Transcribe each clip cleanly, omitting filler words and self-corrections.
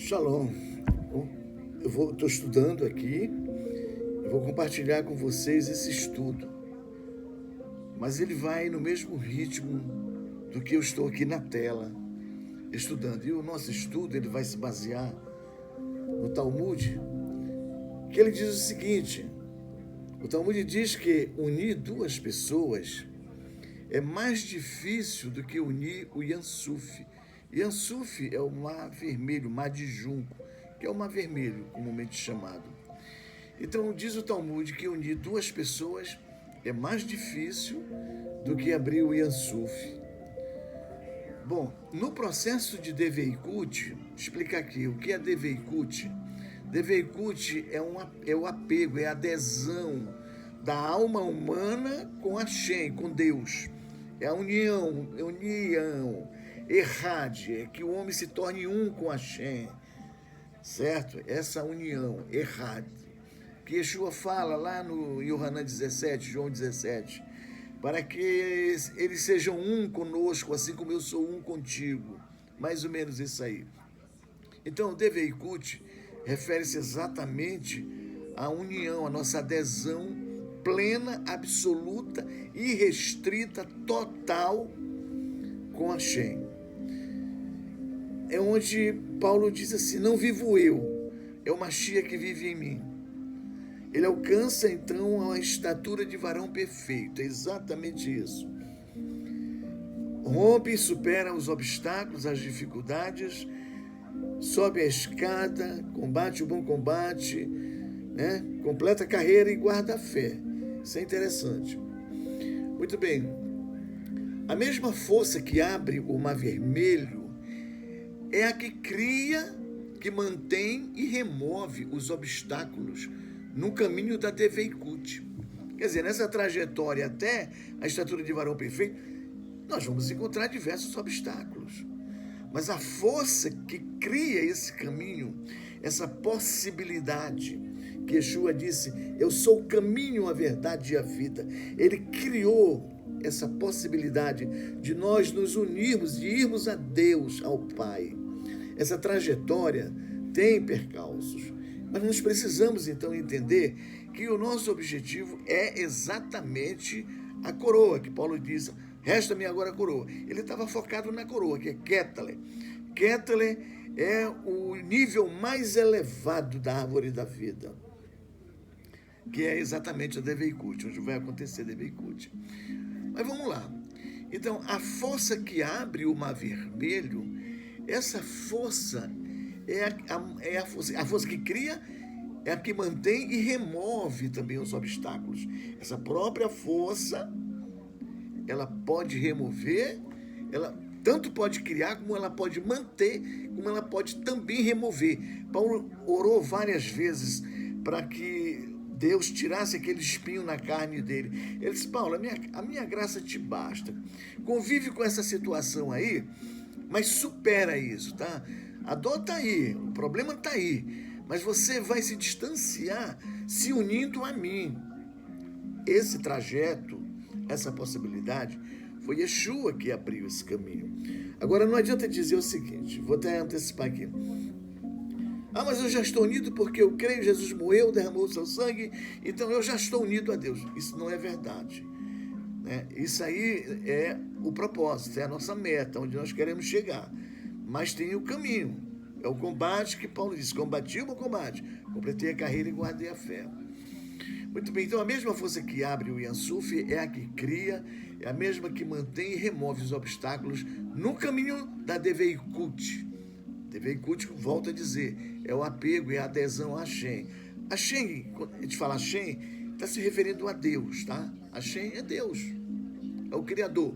Shalom. Estou estudando aqui, eu vou compartilhar com vocês esse estudo, mas ele vai no mesmo ritmo do que eu estou aqui na tela estudando. E o nosso estudo ele vai se basear no Talmud, que ele diz o seguinte: o Talmud diz que unir duas pessoas é mais difícil do que unir o Yansuf. Yansuf é o mar vermelho, mar de junco, que é o mar vermelho, comumente chamado. Então, diz o Talmud que unir duas pessoas é mais difícil do que abrir o Yansuf. Bom, no processo de Deveikut, explicar aqui o que é Deveikut. Deveikut é o apego, é a adesão da alma humana com Hashem, com Deus. É a união, Errad, é que o homem se torne um com Hashem, certo? Essa união, Errad, que Yeshua fala lá no Yohanan 17, João 17, para que eles sejam um conosco, assim como eu sou um contigo. Mais ou menos isso aí. Então, o Deveikut refere-se exatamente à união, à nossa adesão plena, absoluta, irrestrita, total com Hashem. É onde Paulo diz assim: não vivo eu, é o Mashiach que vive em mim. Ele alcança então a estatura de varão perfeito, é exatamente isso. Rompe e supera os obstáculos, as dificuldades, sobe a escada, combate o bom combate, né? Completa a carreira e guarda a fé. Isso é interessante. Muito bem. A mesma força que abre o mar vermelho é a que cria, que mantém e remove os obstáculos no caminho da Deveikut. Quer dizer, nessa trajetória até a estatura de varão perfeito, nós vamos encontrar diversos obstáculos. Mas a força que cria esse caminho, essa possibilidade, que Yeshua disse: eu sou o caminho, a verdade e a vida. Ele criou essa possibilidade de nós nos unirmos, de irmos a Deus, ao Pai. Essa trajetória tem percalços, mas nós precisamos então entender que o nosso objetivo é exatamente a coroa, que Paulo diz: resta-me agora a coroa. Ele estava focado na coroa, que é Ketale. Ketale é o nível mais elevado da árvore da vida, que é exatamente a Deveikut, onde vai acontecer a Deveikut. Mas vamos lá. Então, a força que abre o mar vermelho, essa força é a força que cria, é a que mantém e remove também os obstáculos. Essa própria força, ela pode remover, ela tanto pode criar, como ela pode manter, como ela pode também remover. Paulo orou várias vezes para que Deus tirasse aquele espinho na carne dele. Ele disse: Paulo, a minha graça te basta. Convive com essa situação aí, mas supera isso, tá? A dor está aí, o problema está aí, mas você vai se distanciar se unindo a mim. Esse trajeto, essa possibilidade, foi Yeshua que abriu esse caminho. Agora, não adianta dizer o seguinte, vou até antecipar aqui: mas eu já estou unido porque eu creio, Jesus morreu, derramou o seu sangue, então eu já estou unido a Deus. Isso não é verdade, né? Isso aí é o propósito, é a nossa meta, onde nós queremos chegar. Mas tem o caminho, é o combate que Paulo diz: combati o bom combate, completei a carreira e guardei a fé. Muito bem, então a mesma força que abre o Yansuf é a que cria, é a mesma que mantém e remove os obstáculos no caminho da Deveikut. Deveikut, volta a dizer, é o apego, é a adesão a Hashem. Hashem, quando a gente fala Hashem, está se referindo a Deus, tá? Hashem é Deus, é o Criador.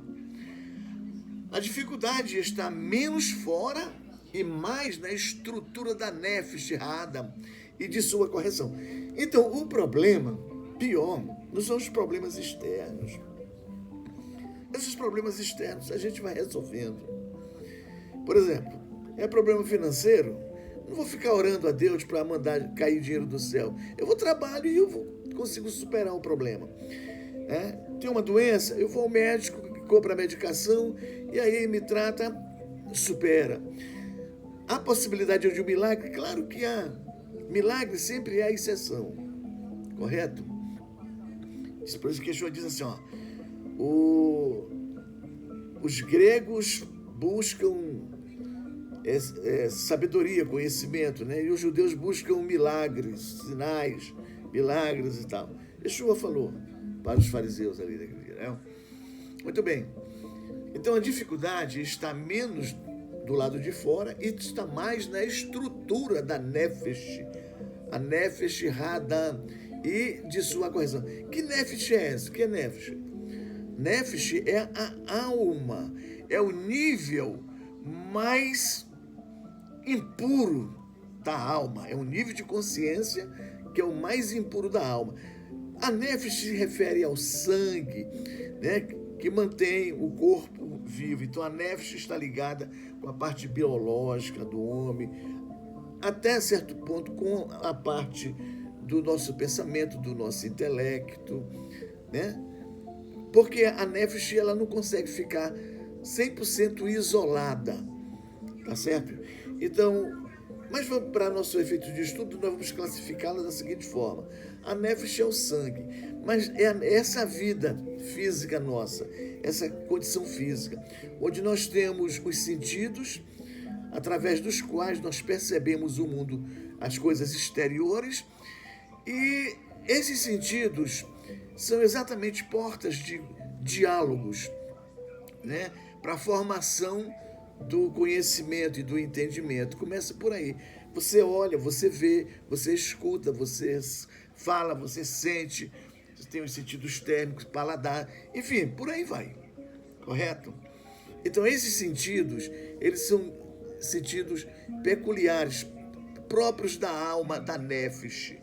A dificuldade está menos fora e mais na estrutura da Nefesh Adam e de sua correção. Então, o problema pior não são os problemas externos. Esses problemas externos a gente vai resolvendo. Por exemplo, é problema financeiro? Não vou ficar orando a Deus para mandar cair dinheiro do céu. Eu vou trabalho e eu consigo superar o problema. Tem uma doença? Eu vou ao médico, compro a medicação e aí me trata, supera. Há possibilidade de um milagre? Claro que há. Milagre sempre é exceção, correto? Por isso que Yeshua diz assim, ó, os gregos buscam sabedoria, conhecimento, né? E os judeus buscam milagres, sinais, milagres e tal. Yeshua falou para os fariseus ali daquele dia, né? Muito bem. Então a dificuldade está menos do lado de fora e está mais na estrutura da Nefesh, a Nefesh Hadam, e de sua correção. Que Nefesh é essa? Que é Nefesh? Nefesh é a alma, é o nível mais impuro da alma, é um nível de consciência que é o mais impuro da alma. A Nefesh se refere ao sangue, né, que mantém o corpo vivo. Então a Nefesh está ligada com a parte biológica do homem, até certo ponto com a parte do nosso pensamento, do nosso intelecto, né? Porque a Nefesh, ela não consegue ficar 100% isolada, tá certo? Então, mas para nosso efeito de estudo, nós vamos classificá-la da seguinte forma. A Nefesh é o sangue, mas é essa vida física nossa, essa condição física, onde nós temos os sentidos, através dos quais nós percebemos o mundo, as coisas exteriores, e esses sentidos são exatamente portas de diálogos, né, para a formação do conhecimento e do entendimento. Começa por aí. Você olha, você vê, você escuta, você fala, você sente, você tem os sentidos térmicos, paladar, enfim, por aí vai, correto? Então esses sentidos, eles são sentidos peculiares, próprios da alma, da Nefesh.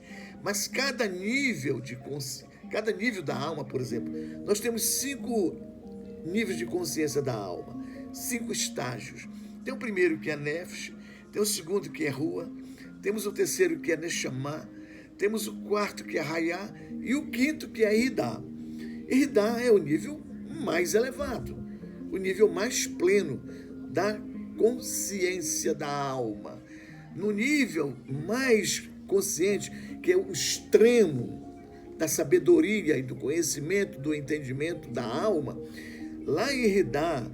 Mas cada nível da alma, por exemplo, nós temos 5 níveis de consciência da alma, 5 estágios. Tem o primeiro, que é Nefesh, tem o segundo, que é Rua, temos o terceiro, que é Neshama, temos o quarto, que é Hayá, e o quinto, que é Hidá. Hidá é o nível mais elevado, o nível mais pleno da consciência da alma. No nível mais consciente, que é o extremo da sabedoria e do conhecimento, do entendimento da alma, lá em Hidá,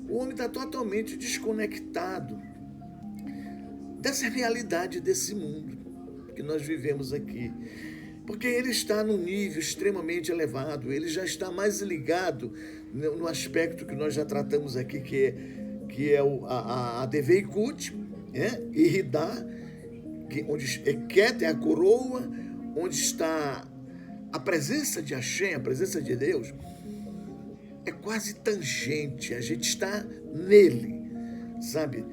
o homem está totalmente desconectado dessa realidade desse mundo que nós vivemos aqui. Porque ele está num nível extremamente elevado, ele já está mais ligado no aspecto que nós já tratamos aqui, que é a Deveikut, né? E Hidá, onde é Ket, é a coroa, onde está a presença de Hashem, a presença de Deus, é quase tangente, a gente está nele, sabe?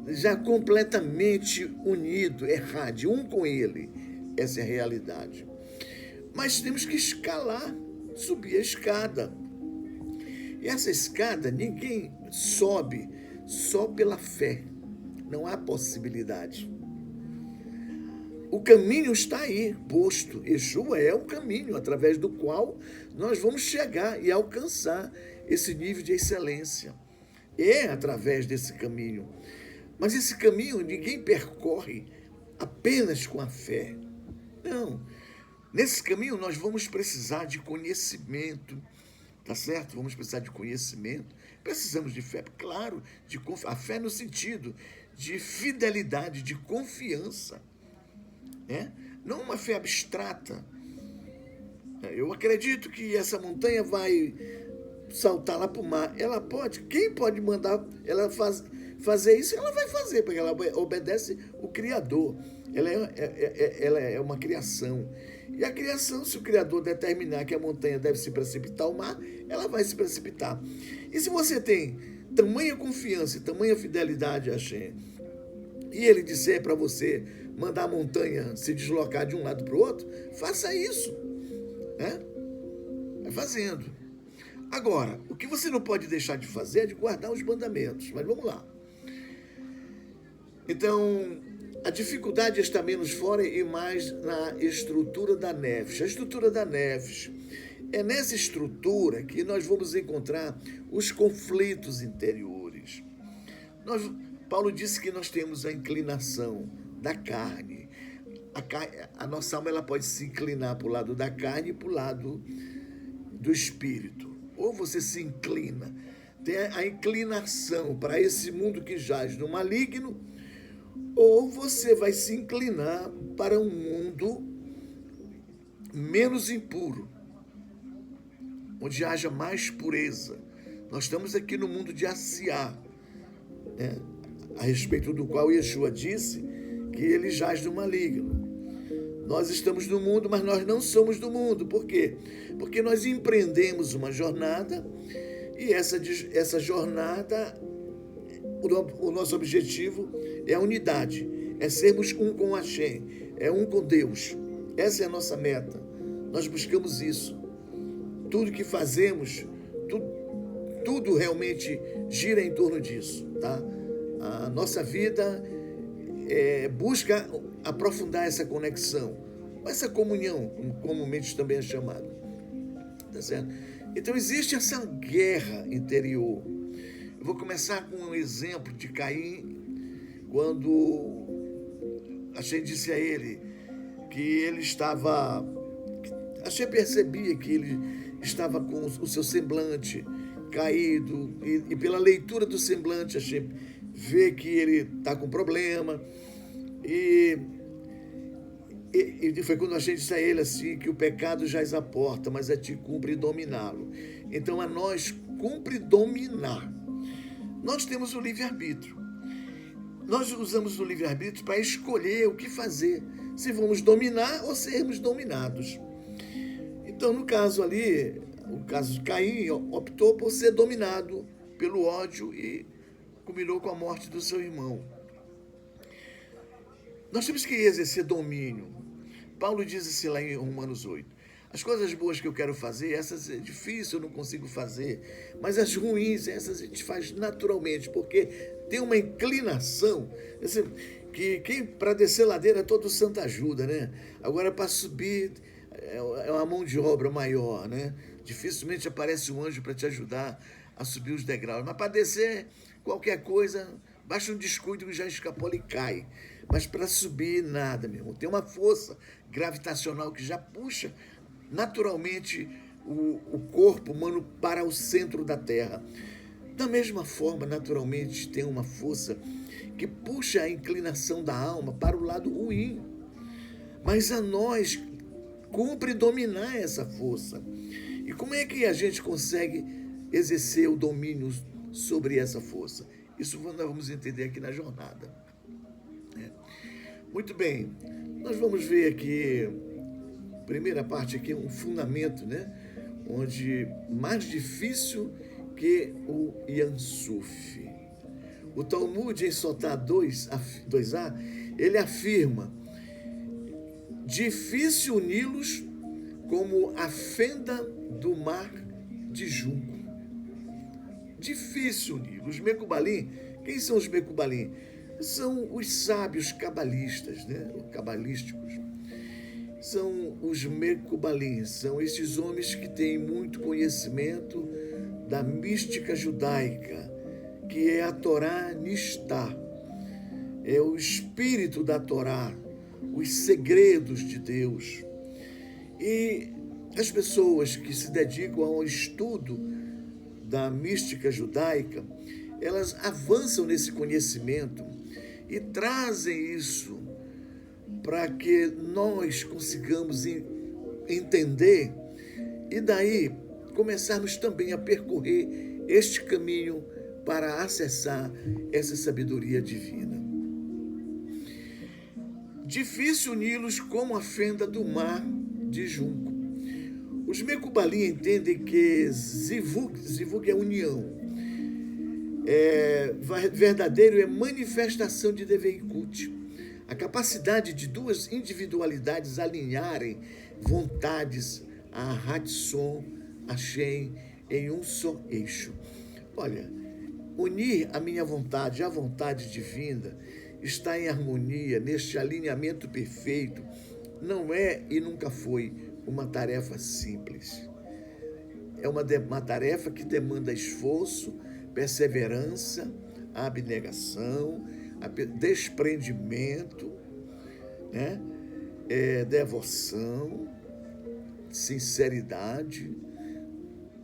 Já completamente unido, errado, um com ele. Essa é a realidade. Mas temos que escalar, subir a escada. E essa escada ninguém sobe só pela fé. Não há possibilidade. O caminho está aí, posto. Yeshua é o caminho através do qual nós vamos chegar e alcançar esse nível de excelência. É através desse caminho. Mas esse caminho ninguém percorre apenas com a fé. Não. Nesse caminho nós vamos precisar de conhecimento, tá certo? Vamos precisar de conhecimento. Precisamos de fé, claro, a fé no sentido de fidelidade, de confiança. Né? Não uma fé abstrata. Eu acredito que essa montanha vai saltar lá para o mar. Ela pode, quem pode mandar ela fazer isso? Ela vai fazer, porque ela obedece o Criador. Ela é uma criação. E a criação, se o Criador determinar que a montanha deve se precipitar ao mar, ela vai se precipitar. E se você tem tamanha confiança e tamanha fidelidade a Hashem, e ele disser para você mandar a montanha se deslocar de um lado para o outro, faça isso. Né? Vai fazendo. Agora, o que você não pode deixar de fazer é de guardar os mandamentos. Mas vamos lá. Então, a dificuldade está menos fora e mais na estrutura da Nefesh. A estrutura da Nefesh é nessa estrutura que nós vamos encontrar os conflitos interiores. Paulo disse que nós temos a inclinação da carne. A nossa alma ela pode se inclinar para o lado da carne e para o lado do espírito. Ou você se inclina, tem a inclinação para esse mundo que jaz no maligno, ou você vai se inclinar para um mundo menos impuro, onde haja mais pureza. Nós estamos aqui no mundo de Asiá, né? A respeito do qual Yeshua disse que ele jaz no maligno. Nós estamos no mundo, mas nós não somos do mundo. Por quê? Porque nós empreendemos uma jornada e essa jornada, o nosso objetivo é a unidade, é sermos um com Hashem, é um com Deus. Essa é a nossa meta. Nós buscamos isso. Tudo que fazemos, tudo realmente gira em torno disso, tá? A nossa vida busca aprofundar essa conexão, essa comunhão, como comumente também é chamado, tá certo? Então existe essa guerra interior. Eu vou começar com um exemplo de Caim, quando Hashem disse a ele que ele estava... Hashem percebia que ele estava com o seu semblante caído, e pela leitura do semblante Hashem vê que ele está com problema, e foi quando Hashem disse a ele assim, que o pecado jaz à porta, mas a ti cumpre dominá-lo. Então a nós cumpre dominar. Nós temos o livre-arbítrio. Nós usamos o livre-arbítrio para escolher o que fazer, se vamos dominar ou sermos dominados. Então, no caso ali, o caso de Caim, optou por ser dominado pelo ódio e culminou com a morte do seu irmão. Nós temos que exercer domínio. Paulo diz assim lá em Romanos 8, as coisas boas que eu quero fazer, essas é difícil, eu não consigo fazer, mas as ruins, essas a gente faz naturalmente, porque tem uma inclinação, assim, que para descer ladeira todo santo ajuda, né? Agora para subir é uma mão de obra maior, né? Dificilmente aparece um anjo para te ajudar a subir os degraus, mas para descer qualquer coisa, basta um descuido que já escapola e cai. Mas para subir, nada, meu irmão. Tem uma força gravitacional que já puxa naturalmente o corpo humano para o centro da Terra. Da mesma forma, naturalmente, tem uma força que puxa a inclinação da alma para o lado ruim. Mas a nós cumpre dominar essa força. E como é que a gente consegue exercer o domínio sobre essa força? Isso nós vamos entender aqui na jornada. Muito bem, nós vamos ver aqui, primeira parte aqui, um fundamento, né? Onde mais difícil que o Yansuf. O Talmud, em Sotá 2a, ele afirma: difícil uni-los como a fenda do mar de junco. Difícil uni-los. Os Mecubalim, quem são os Mecubalim? São os sábios cabalistas, né? Cabalísticos. São os Mecubalim, são esses homens que têm muito conhecimento da mística judaica, que é a Torá Nistá. É o espírito da Torá, os segredos de Deus. E as pessoas que se dedicam ao estudo da mística judaica, elas avançam nesse conhecimento e trazem isso para que nós consigamos entender e daí começarmos também a percorrer este caminho para acessar essa sabedoria divina. Difícil uni-los como a fenda do mar de junco. Os Mecubalim entendem que zivug é união. Verdadeiro é manifestação de Deveikut, a capacidade de duas individualidades alinharem vontades a Hatson, Hashem, em um só eixo. Olha, unir a minha vontade à vontade divina está em harmonia, neste alinhamento perfeito, não é e nunca foi uma tarefa simples. É uma tarefa que demanda esforço, perseverança, a abnegação, desprendimento, né? Devoção, sinceridade.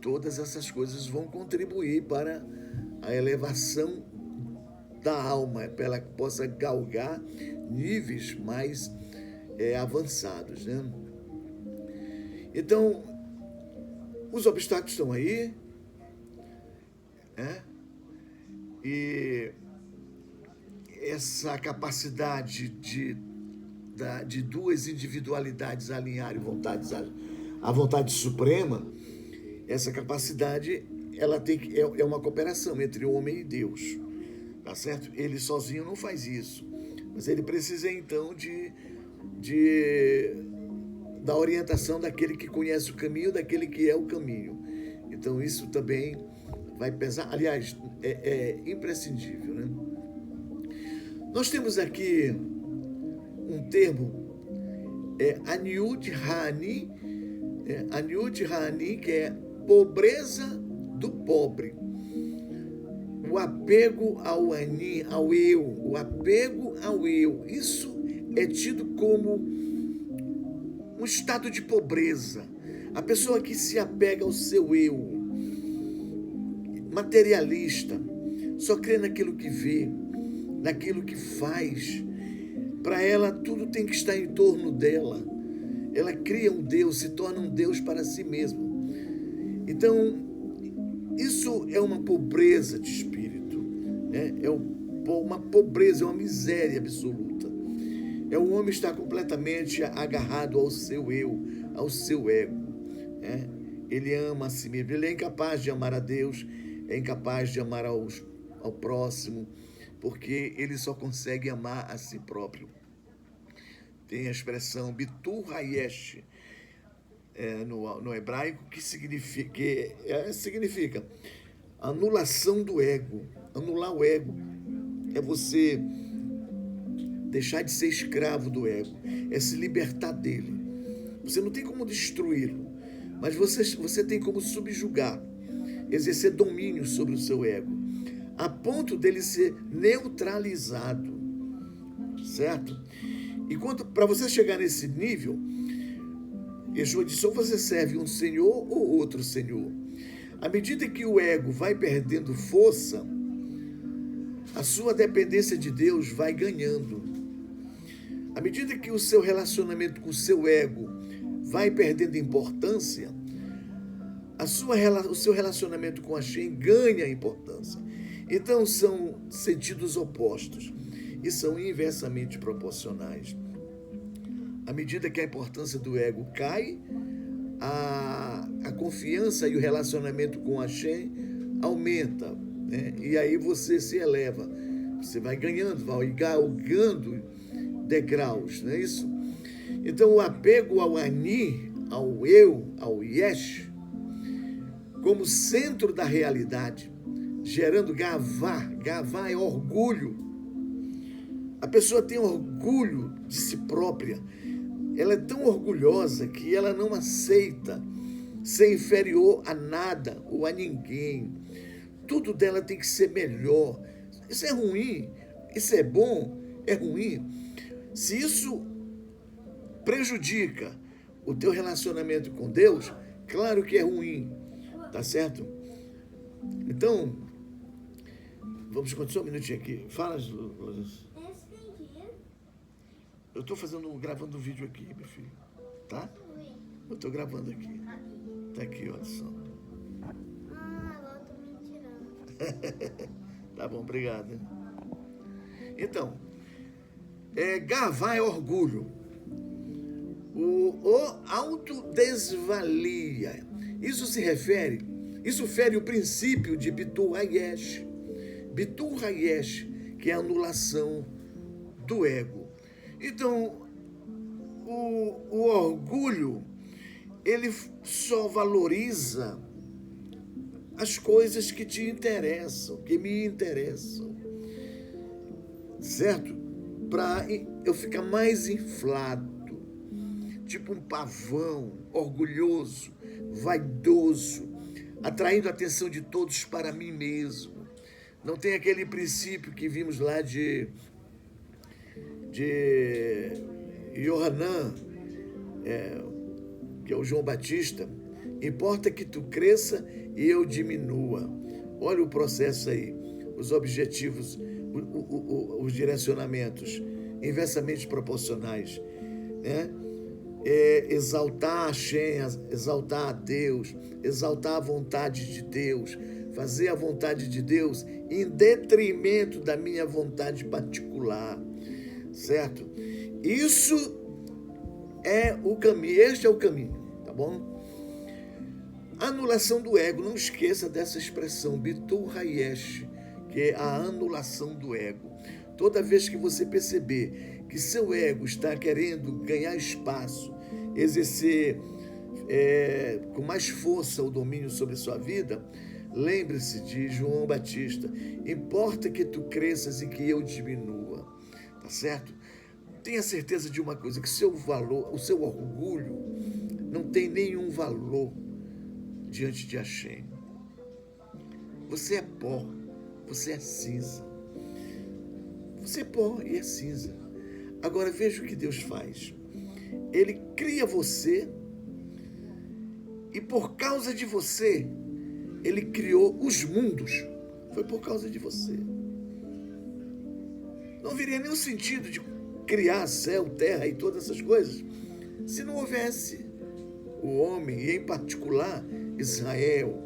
Todas essas coisas vão contribuir para a elevação da alma, para ela que possa galgar níveis mais avançados, né? Então, os obstáculos estão aí, né? E essa capacidade de duas individualidades alinharem à vontade suprema, essa capacidade ela é uma cooperação entre o homem e Deus, tá certo? Ele sozinho não faz isso, mas ele precisa então da orientação daquele que conhece o caminho, daquele que é o caminho. Então isso também vai pesar, aliás, é imprescindível, né? Nós temos aqui um termo, Aniut Hani, que é pobreza do pobre. O apego ao ani, ao eu, o apego ao eu, isso é tido como um estado de pobreza. A pessoa que se apega ao seu eu, materialista, só crê naquilo que vê, naquilo que faz. Para ela, tudo tem que estar em torno dela. Ela cria um Deus, se torna um Deus para si mesma. Então, isso é uma pobreza de espírito, né? É uma pobreza, é uma miséria absoluta. É o homem estar completamente agarrado ao seu eu, ao seu ego, né? Ele ama a si mesmo, ele é incapaz de amar a Deus, é incapaz de amar ao próximo, porque ele só consegue amar a si próprio. Tem a expressão Bitur Hayesh no hebraico, que significa anulação do ego. Anular o ego é você deixar de ser escravo do ego, é se libertar dele. Você não tem como destruí-lo, mas você tem como subjugar, exercer domínio sobre o seu ego, a ponto dele ser neutralizado, certo? E para você chegar nesse nível, Yeshua disse, ou você serve um senhor ou outro senhor. À medida que o ego vai perdendo força, a sua dependência de Deus vai ganhando. À medida que o seu relacionamento com o seu ego vai perdendo importância, o seu relacionamento com Hashem ganha importância. Então são sentidos opostos e são inversamente proporcionais. À medida que a importância do ego cai, a confiança e o relacionamento com Hashem aumenta, né? E aí você se eleva, você vai ganhando, vai galgando degraus, não é isso? Então o apego ao Ani, ao eu, ao Yesh, como centro da realidade, gerando Gavá. Gavá é orgulho. A pessoa tem orgulho de si própria. Ela é tão orgulhosa que ela não aceita ser inferior a nada ou a ninguém. Tudo dela tem que ser melhor. Isso é ruim. Isso é bom. É ruim. Se isso prejudica o teu relacionamento com Deus, claro que é ruim. Tá certo? Então, vamos continuar um minutinho aqui. Fala, Luzes. Eu estou gravando um vídeo aqui, meu filho. Tá? Eu estou gravando aqui. Tá aqui, olha só. Agora eu tô me tirando. Tá bom, obrigado. Então, Gavá é orgulho. O autodesvalia. Isso fere o princípio de Bitur Hayesh. Bitur Hayesh, que é a anulação do ego. Então, o orgulho, ele só valoriza as coisas que te interessam, que me interessam, certo? Para eu ficar mais inflado, tipo um pavão, orgulhoso, vaidoso, atraindo a atenção de todos para mim mesmo, não tem aquele princípio que vimos lá de Yohanan, que é o João Batista. Importa que tu cresça e eu diminua. Olha o processo aí, os objetivos, os direcionamentos inversamente proporcionais, né? Exaltar a Hashem, exaltar a Deus, exaltar a vontade de Deus, fazer a vontade de Deus em detrimento da minha vontade particular, certo? Isso é o caminho, este é o caminho, tá bom? Anulação do ego, não esqueça dessa expressão, Bitul Hayesh, que é a anulação do ego. Toda vez que você perceber que seu ego está querendo ganhar espaço, exercer com mais força o domínio sobre a sua vida, lembre-se de João Batista, importa que tu cresças e que eu diminua, tá certo? Tenha certeza de uma coisa, que o seu orgulho não tem nenhum valor diante de Hashem. Você é pó, você é cinza. Você é pó e é cinza. Agora veja o que Deus faz. Ele cria você e por causa de você, Ele criou os mundos. Foi por causa de você. Não haveria nenhum sentido de criar céu, terra e todas essas coisas se não houvesse o homem, e em particular Israel.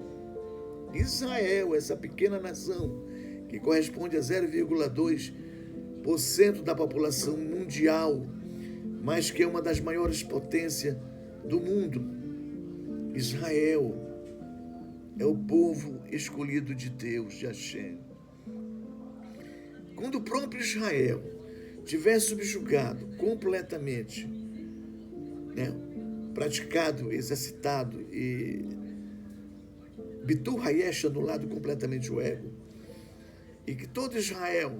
Israel, essa pequena nação, que corresponde a 0,2% da população mundial, mas que é uma das maiores potências do mundo. Israel é o povo escolhido de Deus, de Hashem. Quando o próprio Israel tiver subjugado completamente, né, praticado, exercitado e Bitul Hayesh, anulado completamente o ego, e que todo Israel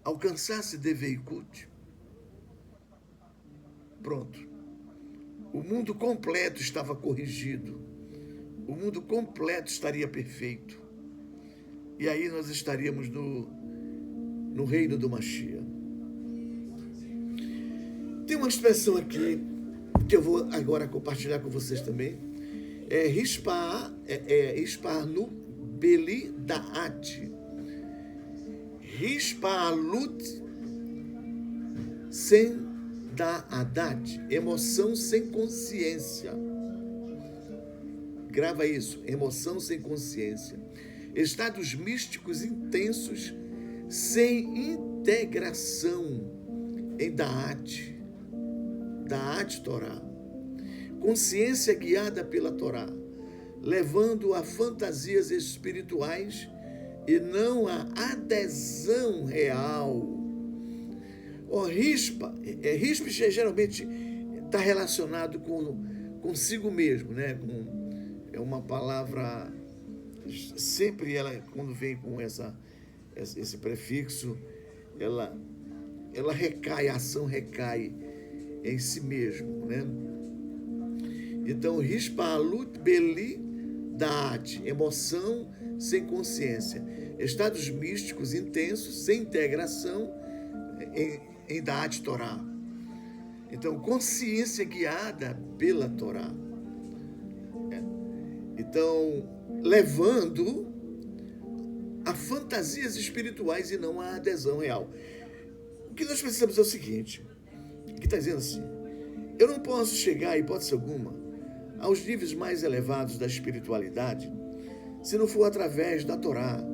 alcançasse Deveikut, pronto. O mundo completo estava corrigido. O mundo completo estaria perfeito. E aí nós estaríamos no reino do Mashiach. Tem uma expressão aqui que eu vou agora compartilhar com vocês também. Hisparnu Beli Da'at. Hispalut sem Da'adat. Emoção sem consciência. Grava isso. Emoção sem consciência. Estados místicos intensos sem integração em Da'at. Da'at Torá. Consciência guiada pela Torá, levando a fantasias espirituais e não a adesão real. Rispa geralmente está relacionado com consigo mesmo, né? É uma palavra, sempre ela, quando vem com esse prefixo, ela recai, a ação recai em si mesmo, né? Então, Hispalut Beli Da'at, emoção sem consciência, estados místicos intensos, sem integração em Da'at Torá. Então, consciência guiada pela Torá. Então, levando a fantasias espirituais e não a adesão real. O que nós precisamos é o seguinte, que está dizendo assim, eu não posso chegar, em hipótese alguma, aos níveis mais elevados da espiritualidade se não for através da Torá.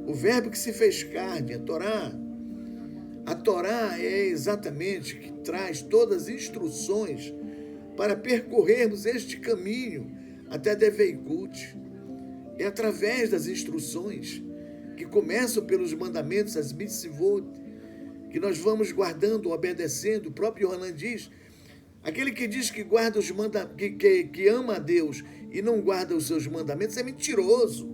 O verbo que se fez carne, a Torá. A Torá é exatamente que traz todas as instruções para percorrermos este caminho até Deveikut. É através das instruções que começam pelos mandamentos, as mitzvot, que nós vamos guardando, obedecendo. O próprio Yohanan diz, aquele que diz que guarda os que ama a Deus e não guarda os seus mandamentos é mentiroso.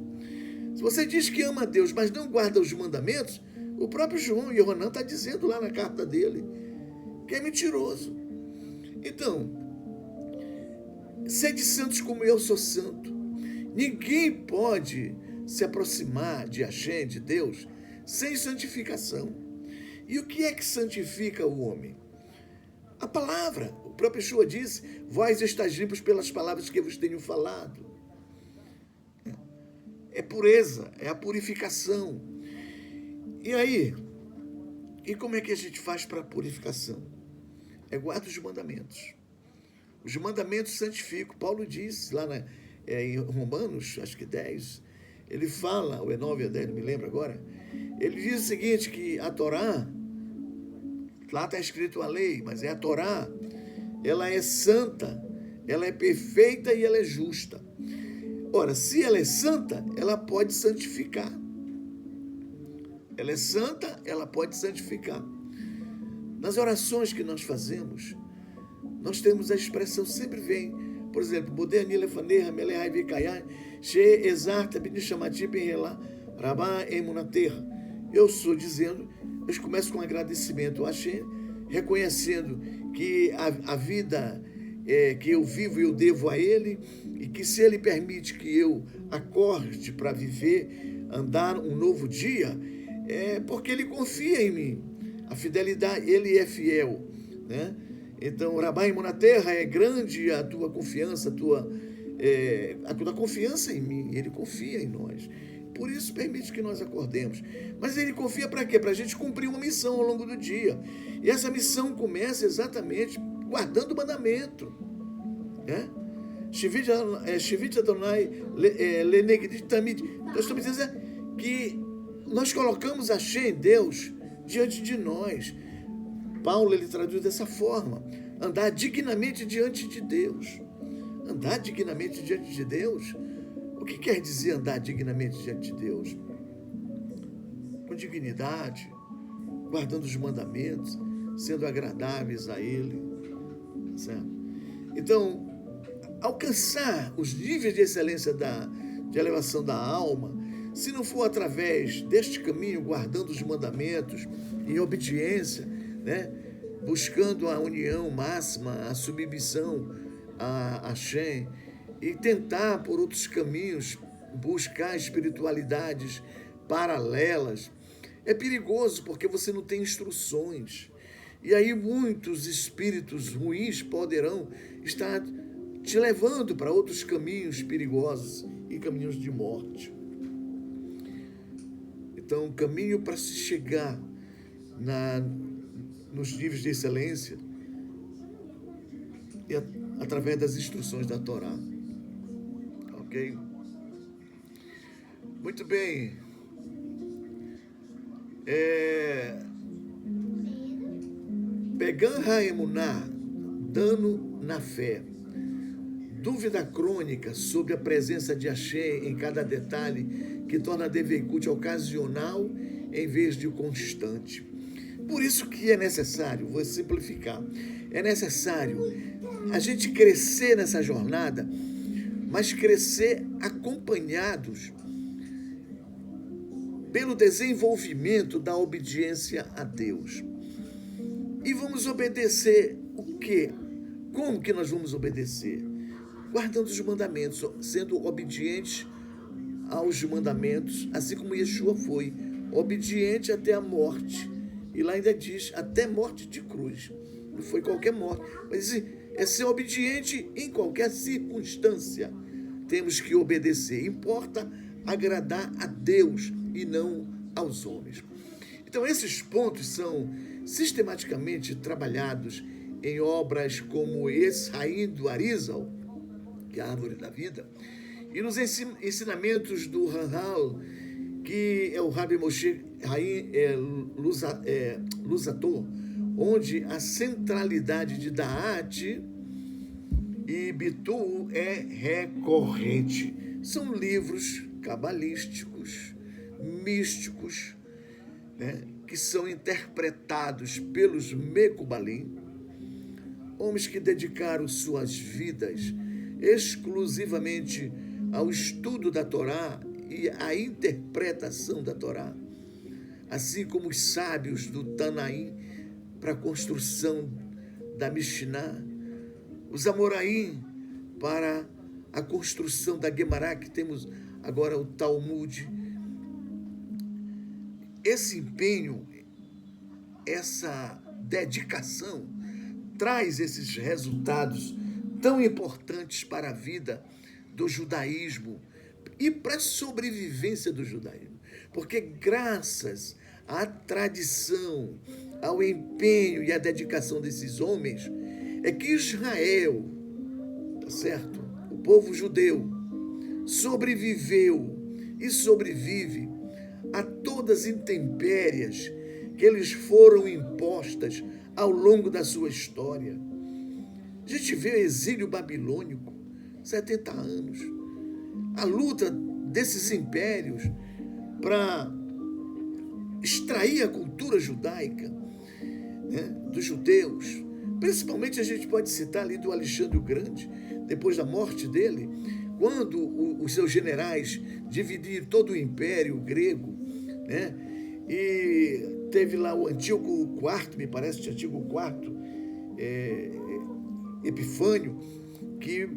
Se você diz que ama a Deus, mas não guarda os mandamentos, o próprio João Yohanan está dizendo lá na carta dele que é mentiroso. Então, sede santos como eu sou santo. Ninguém pode se aproximar de Hashem, de Deus, sem santificação. E o que é que santifica o homem? A palavra. O próprio Yeshua disse: vós estáis limpos pelas palavras que eu vos tenho falado. É pureza, é a purificação. E aí? E como é que a gente faz para a purificação? É guardar os mandamentos. Os mandamentos santificam. Paulo diz lá em Romanos, acho que 10, ele fala, ou é 9 ou 10, não me lembro agora, ele diz o seguinte, que a Torá, lá está escrito a lei, mas é a Torá, ela é santa, ela é perfeita e ela é justa. Ora, se ela é santa, ela pode santificar. Ela é santa, ela pode santificar. Nas orações que nós fazemos, nós temos a expressão, sempre vem, por exemplo, Bodeni lefaneha, melehai vikayai, she exarta binishamati benrelá, rabá emunaterra. Eu estou dizendo, eu começo com um agradecimento a Hashem, reconhecendo que a vida que eu vivo eu devo a Ele, e que se Ele permite que eu acorde para viver, andar um novo dia, é porque Ele confia em mim. A fidelidade, Ele é fiel, né? Então, Rabai Munaterra, é grande a tua confiança, a tua confiança em mim. Ele confia em nós. Por isso permite que nós acordemos. Mas Ele confia para quê? Para a gente cumprir uma missão ao longo do dia. E essa missão começa exatamente guardando o mandamento. Shivit Adonai Lenegdit Tamid. Nós estamos dizendo que nós colocamos Hashem, Deus, diante de nós. Paulo, ele traduz dessa forma: andar dignamente diante de Deus. Andar dignamente diante de Deus? O que quer dizer andar dignamente diante de Deus? Com dignidade, guardando os mandamentos, sendo agradáveis a Ele, certo? Então, alcançar os níveis de excelência de elevação da alma, se não for através deste caminho, guardando os mandamentos, em obediência, né? Buscando a união máxima, a submissão a Hashem, e tentar por outros caminhos buscar espiritualidades paralelas, é perigoso, porque você não tem instruções. E aí muitos espíritos ruins poderão estar te levando para outros caminhos perigosos e caminhos de morte. Então, o caminho para se chegar nos níveis de excelência é através das instruções da Torá. Ok? Muito bem. Pegando a emuná, dano na fé. Dúvida crônica sobre a presença de Hashem em cada detalhe, que torna a Deveikut ocasional em vez de constante. Por isso que é necessário, vou simplificar, é necessário a gente crescer nessa jornada, mas crescer acompanhados pelo desenvolvimento da obediência a Deus. E vamos obedecer o quê? Como que nós vamos obedecer? Guardando os mandamentos, sendo obedientes aos mandamentos, assim como Yeshua foi, obediente até a morte. E lá ainda diz, até morte de cruz. Não foi qualquer morte, mas é ser obediente em qualquer circunstância. Temos que obedecer. Importa agradar a Deus e não aos homens. Então, esses pontos são sistematicamente trabalhados em obras como Esraim do Arizal, que é a árvore da vida, e nos ensinamentos do Ramhal, que é o Rabbi Moshe Luzzatto, onde a centralidade de Da'at e Bitul é recorrente. São livros cabalísticos, místicos, né, que são interpretados pelos Mekubalim, homens que dedicaram suas vidas exclusivamente ao estudo da Torá e à interpretação da Torá, assim como os sábios do Tanaim para a construção da Mishnah, os Amoraim para a construção da Guemará, que temos agora o Talmud. Esse empenho, essa dedicação, traz esses resultados tão importantes para a vida do judaísmo e para a sobrevivência do judaísmo. Porque graças à tradição, ao empenho e à dedicação desses homens, é que Israel, tá certo? O povo judeu sobreviveu e sobrevive a todas as intempéries que eles foram impostas ao longo da sua história. A gente vê o exílio babilônico, 70 anos, a luta desses impérios para extrair a cultura judaica, né, dos judeus. Principalmente a gente pode citar ali do Alexandre o Grande, depois da morte dele, quando os seus generais dividiram todo o império grego, né, e teve lá o Antíoco IV, me parece, Antíoco IV, Epifânio, que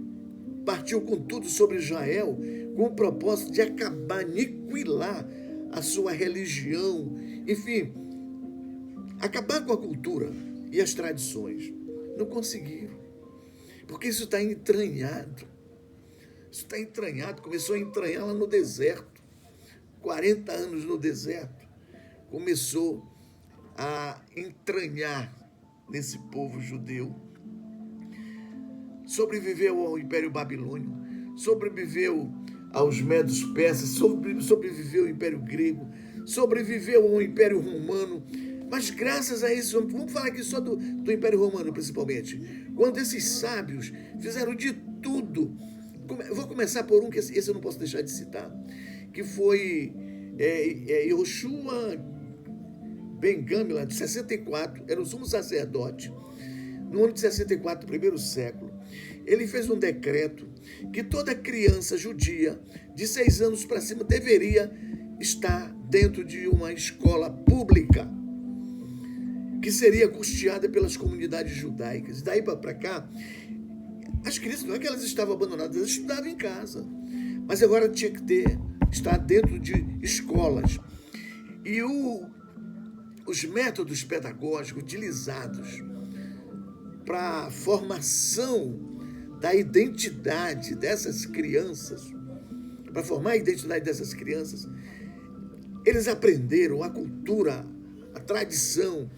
partiu com tudo sobre Israel, com o propósito de acabar, aniquilar a sua religião, enfim, acabar com a cultura e as tradições. Não conseguiram, porque isso está entranhado. Isso está entranhado, começou a entranhar lá no deserto. 40 anos no deserto, começou a entranhar nesse povo judeu. Sobreviveu ao Império Babilônio, sobreviveu aos Medos Persas, sobreviveu ao Império Grego, sobreviveu ao Império Romano, mas graças a esses homens, vamos falar aqui só do Império Romano principalmente, quando esses sábios fizeram de tudo. Eu vou começar por um que esse eu não posso deixar de citar, que foi Yehoshua Ben Gamla, de 64, era o sumo sacerdote, no ano de 64, primeiro século. Ele fez um decreto que toda criança judia de 6 anos para cima deveria estar dentro de uma escola pública, que seria custeada pelas comunidades judaicas. Daí para cá, as crianças, não é que elas estavam abandonadas, elas estudavam em casa, mas agora tinha que estar dentro de escolas. E os métodos pedagógicos utilizados para a formação da identidade dessas crianças, para formar a identidade dessas crianças, eles aprenderam a cultura, a tradição,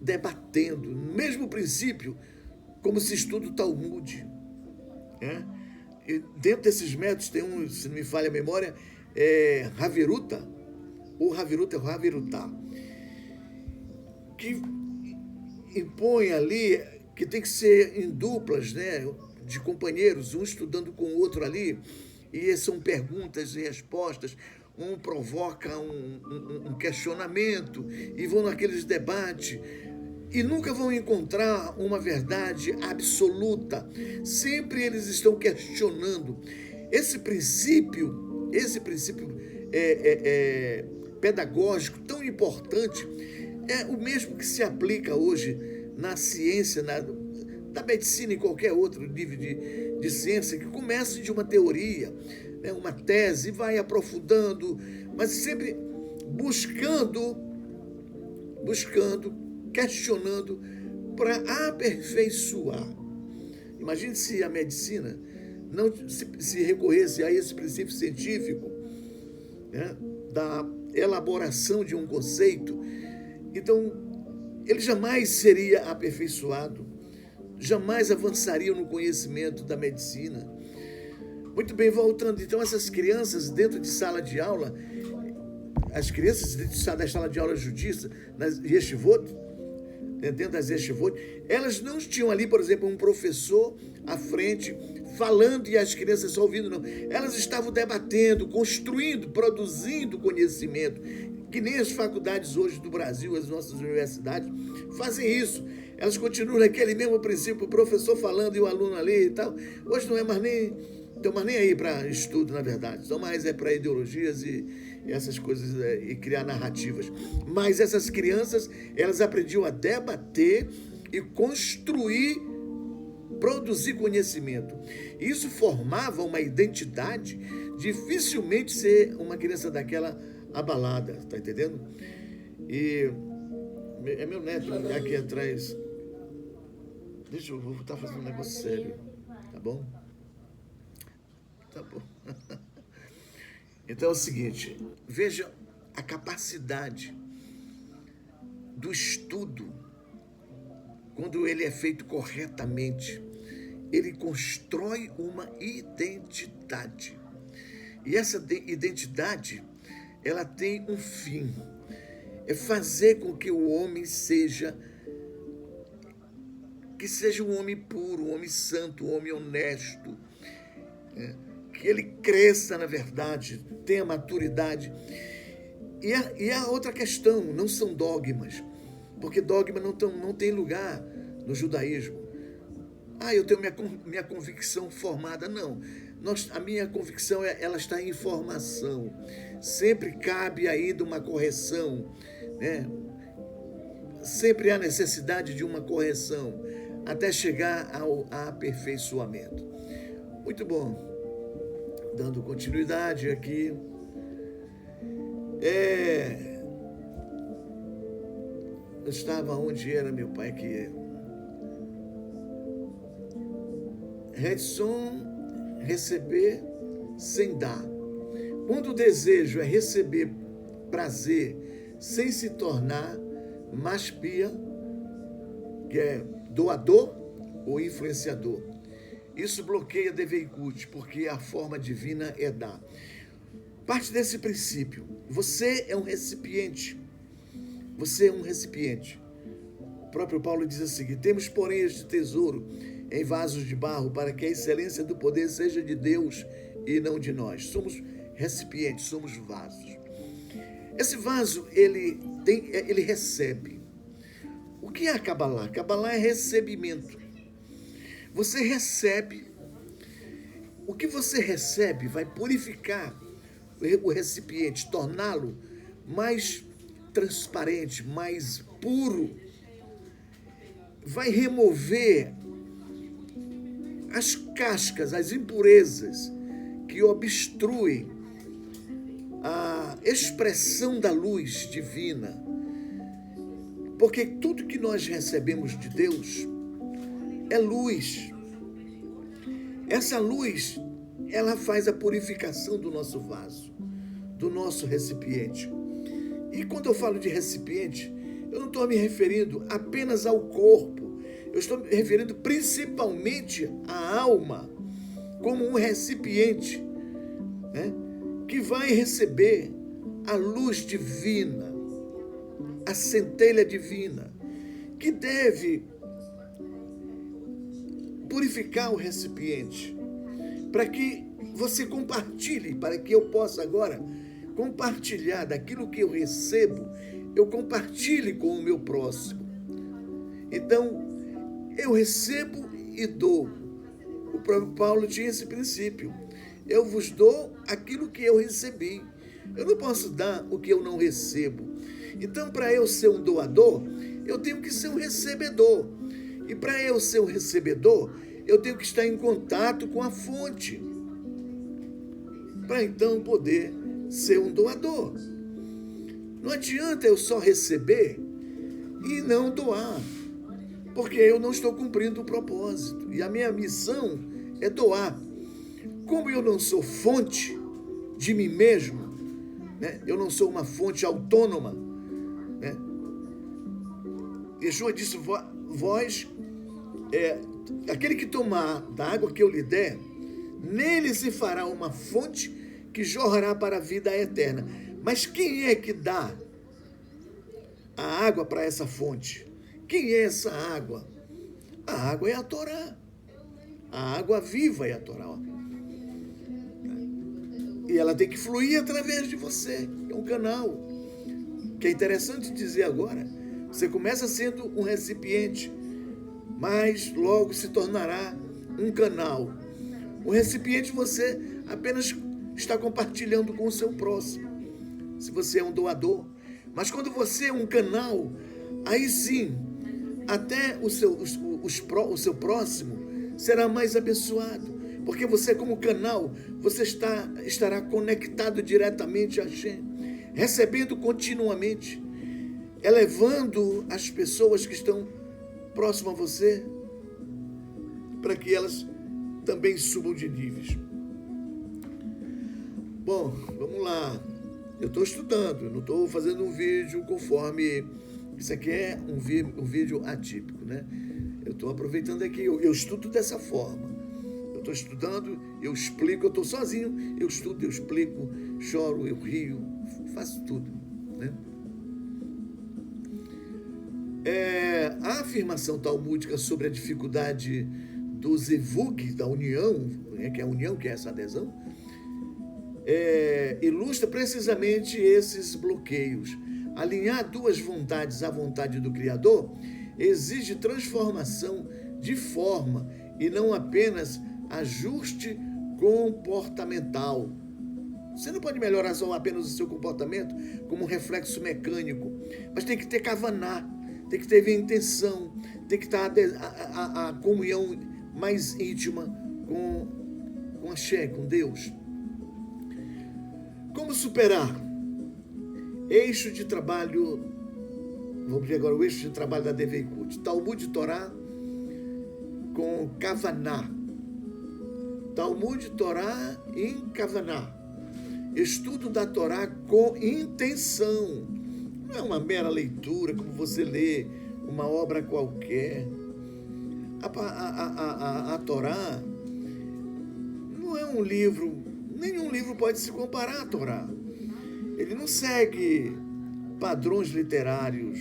debatendo, no mesmo princípio, como se estuda o Talmud. Né? E dentro desses métodos tem um, se não me falha a memória, Haviruta, ou Haviruta é o Havirutá, que impõe ali que tem que ser em duplas, né, de companheiros, um estudando com o outro ali, e são perguntas e respostas, um provoca um questionamento, e vão naqueles debates, e nunca vão encontrar uma verdade absoluta. Sempre eles estão questionando. Esse princípio pedagógico tão importante é o mesmo que se aplica hoje na ciência, na medicina e qualquer outro nível de ciência, que começa de uma teoria, né, uma tese, e vai aprofundando, mas sempre buscando, questionando para aperfeiçoar. Imagine se a medicina não se recorresse a esse princípio científico, né, da elaboração de um conceito. Então, ele jamais seria aperfeiçoado, jamais avançaria no conhecimento da medicina. Muito bem, voltando, então, essas crianças dentro de sala de aula, as crianças dentro da sala de aula judista, nas yeshivot, dentro das yeshivot, elas não tinham ali, por exemplo, um professor à frente falando e as crianças só ouvindo, não. Elas estavam debatendo, construindo, produzindo conhecimento, que nem as faculdades hoje do Brasil, as nossas universidades, fazem isso. Elas continuam naquele mesmo princípio, o professor falando e o aluno ali e tal. Hoje não é mais nem, estão mais nem aí para estudo, na verdade. Estão mais para ideologias e essas coisas, e criar narrativas. Mas essas crianças, elas aprendiam a debater e construir produzir conhecimento. Isso formava uma identidade, dificilmente ser uma criança daquela abalada, tá entendendo? E é meu neto aqui atrás. Deixa eu vou estar fazendo um negócio sério, tá bom? Tá bom. Então é o seguinte, veja a capacidade do estudo, quando ele é feito corretamente, ele constrói uma identidade. E essa identidade, ela tem um fim. É fazer com que o homem seja um homem puro, um homem santo, um homem honesto, que ele cresça na verdade, tenha maturidade. E a outra questão, não são dogmas, porque dogma não tem lugar no judaísmo. Eu tenho minha convicção formada. Não, a minha convicção ela está em formação. Sempre cabe ainda uma correção, né? Sempre há necessidade de uma correção, até chegar ao aperfeiçoamento. Muito bom. Dando continuidade aqui. Eu estava onde era meu pai que receber sem dar. Quando o desejo é receber prazer sem se tornar mais pia, que é doador ou influenciador. Isso bloqueia Deveikut, porque a forma divina é dar. Parte desse princípio. Você é um recipiente. Você é um recipiente. O próprio Paulo diz o seguinte: temos, porém, este tesouro em vasos de barro, para que a excelência do poder seja de Deus e não de nós. Somos recipientes, somos vasos. Esse vaso, ele recebe. O que é a Kabbalah? Kabbalah é recebimento. Você recebe. O que você recebe vai purificar o recipiente, torná-lo mais transparente, mais puro. Vai remover as cascas, as impurezas que obstruem a expressão da luz divina. Porque tudo que nós recebemos de Deus é luz. Essa luz, ela faz a purificação do nosso vaso, do nosso recipiente. E quando eu falo de recipiente, eu não estou me referindo apenas ao corpo. Eu estou me referindo principalmente à alma, como um recipiente, né, que vai receber a luz divina, a centelha divina, que deve purificar o recipiente, para que você compartilhe, para que eu possa agora compartilhar daquilo que eu recebo, eu compartilhe com o meu próximo. Então, eu recebo e dou. O próprio Paulo tinha esse princípio. Eu vos dou aquilo que eu recebi. Eu não posso dar o que eu não recebo. Então, para eu ser um doador, eu tenho que ser um recebedor. E para eu ser um recebedor, eu tenho que estar em contato com a fonte, para então poder ser um doador. Não adianta eu só receber e não doar, porque eu não estou cumprindo o propósito. E a minha missão é doar. Como eu não sou fonte de mim mesmo, né? Eu não sou uma fonte autônoma, né? Yeshua disse: aquele que tomar da água que eu lhe der, nele se fará uma fonte que jorrará para a vida eterna. Mas quem é que dá a água para essa fonte? Quem é essa água? A água é a Torá. A água viva é a Torá. E ela tem que fluir através de você. É um canal. Que é interessante dizer agora. Você começa sendo um recipiente, mas logo se tornará um canal. O recipiente você apenas está compartilhando com o seu próximo, se você é um doador. Mas quando você é um canal, aí sim, até o seu próximo será mais abençoado. Porque você, como canal, você estará conectado diretamente a Hashem, recebendo continuamente, elevando as pessoas que estão próximas a você, para que elas também subam de níveis. Bom, vamos lá. Eu estou estudando, eu não estou fazendo um vídeo conforme... Isso aqui é um vídeo atípico, né? Eu estou aproveitando aqui, eu estudo dessa forma. Eu estou estudando, eu explico, eu estou sozinho, eu estudo, eu explico, choro, eu rio, faço tudo, né? A afirmação talmúdica sobre a dificuldade do zivug, da união, né, que é a união, que é essa adesão, ilustra precisamente esses bloqueios. Alinhar duas vontades à vontade do Criador exige transformação de forma e não apenas ajuste comportamental. Você não pode melhorar só apenas o seu comportamento como um reflexo mecânico, mas tem que ter kavaná, tem que ter intenção, tem que estar a comunhão mais íntima com Hashem, com Deus. Como superar? Eixo de trabalho, vamos ver agora o eixo de trabalho da Deveikut. Talmud Torá com Kavaná. Talmud Torá em Kavaná. Estudo da Torá com intenção. Não é uma mera leitura, como você lê uma obra qualquer. A Torá não é um livro, nenhum livro pode se comparar à Torá. Ele não segue padrões literários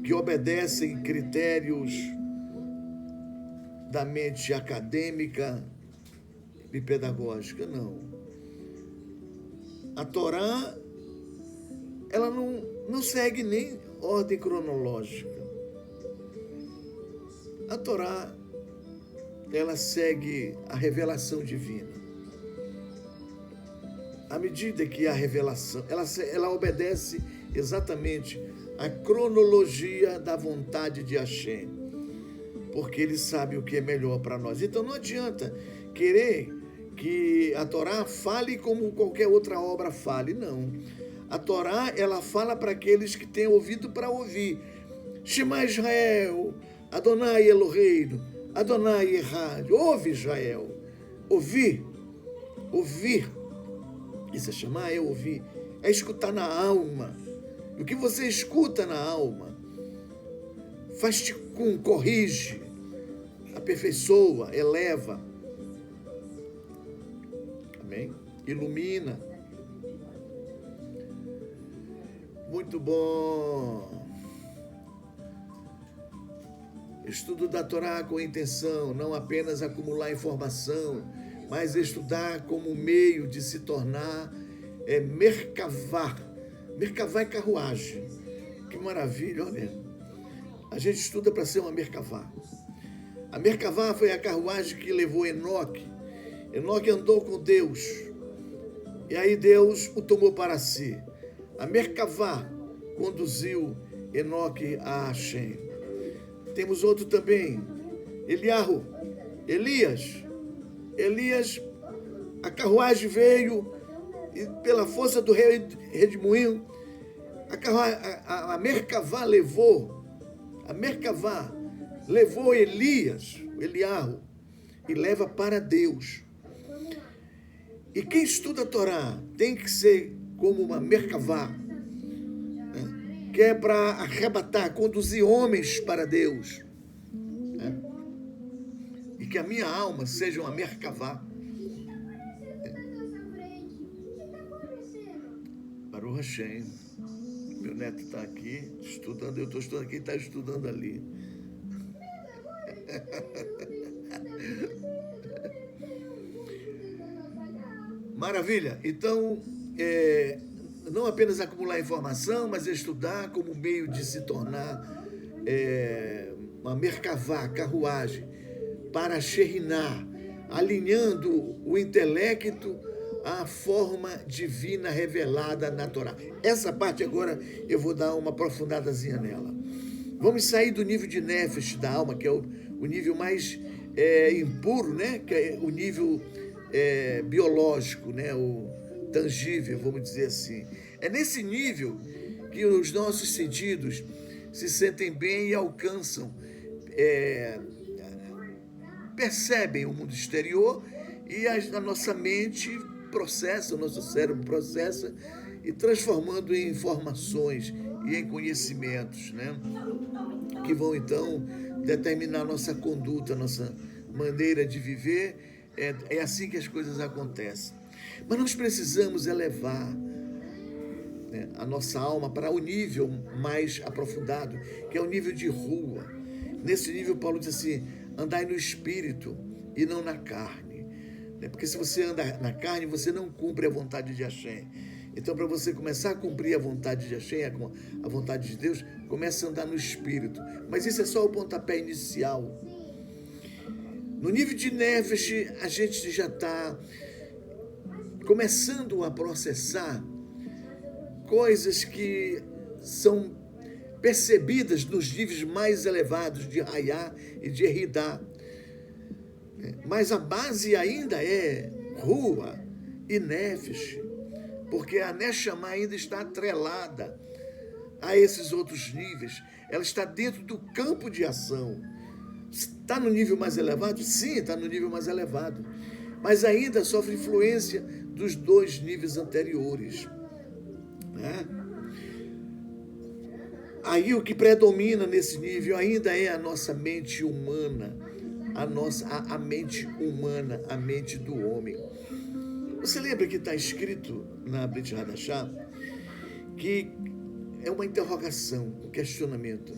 que obedecem critérios da mente acadêmica e pedagógica, não. A Torá, ela não segue nem ordem cronológica. A Torá, ela segue a revelação divina. À medida que a revelação, ela obedece exatamente à cronologia da vontade de Hashem, porque ele sabe o que é melhor para nós. Então não adianta querer que a Torá fale como qualquer outra obra fale, não. A Torá, ela fala para aqueles que têm ouvido para ouvir. Shema Israel, Adonai Eloheinu, Adonai Echad. Ouve, Israel. Ouvir. Isso é chamar, é ouvir. É escutar na alma. O que você escuta na alma faz tikkun, corrige, aperfeiçoa, eleva. Amém? Ilumina. Muito bom. Estudo da Torá com intenção, não apenas acumular informação, mas estudar como meio de se tornar merkavá. Merkavá é carruagem. Que maravilha, olha. A gente estuda para ser uma merkavá. A merkavá foi a carruagem que levou Enoque. Enoque andou com Deus. E aí Deus o tomou para si. A merkavá conduziu Enoque a Hashem. Temos outro também. Elias, a carruagem veio e pela força do rei redemoinho, a merkavá levou Eliarro, e leva para Deus. E quem estuda a Torá tem que ser como uma merkavá, né? Que é para arrebatar, conduzir homens para Deus. Né? E que a minha alma seja uma merkavá. Baruch Hashem. Meu neto está aqui estudando, eu estou estudando aqui, está estudando ali. Maravilha. Então, não apenas acumular informação, mas estudar como meio de se tornar uma merkavá, carruagem, para Sheriná, alinhando o intelecto à forma divina revelada na Torá. Essa parte agora eu vou dar uma aprofundadazinha nela. Vamos sair do nível de nefesh da alma, que é o nível mais impuro, né? Que é o nível biológico, né? O tangível, vamos dizer assim. É nesse nível que os nossos sentidos se sentem bem e alcançam, percebem o mundo exterior e a nossa mente processa, o nosso cérebro processa e transformando em informações e em conhecimentos, né? Que vão então determinar nossa conduta, nossa maneira de viver. É assim que as coisas acontecem. Mas nós precisamos elevar, né, a nossa alma para o nível mais aprofundado, que é o nível de rua. Nesse nível, Paulo diz assim: andai no espírito e não na carne. Porque se você anda na carne, você não cumpre a vontade de Hashem. Então, para você começar a cumprir a vontade de Hashem, a vontade de Deus, comece a andar no espírito. Mas isso é só o pontapé inicial. No nível de nefesh, a gente já está começando a processar coisas que são percebidas nos níveis mais elevados de Hayá e de Eridá. Mas a base ainda é Rua e Nefesh, porque a Neshama ainda está atrelada a esses outros níveis. Ela está dentro do campo de ação. Está no nível mais elevado? Sim, está no nível mais elevado. Mas ainda sofre influência dos dois níveis anteriores, né? Aí o que predomina nesse nível ainda é a nossa mente humana, a mente humana, a mente do homem. Você lembra que está escrito na Brit Hadashah que é uma interrogação, um questionamento.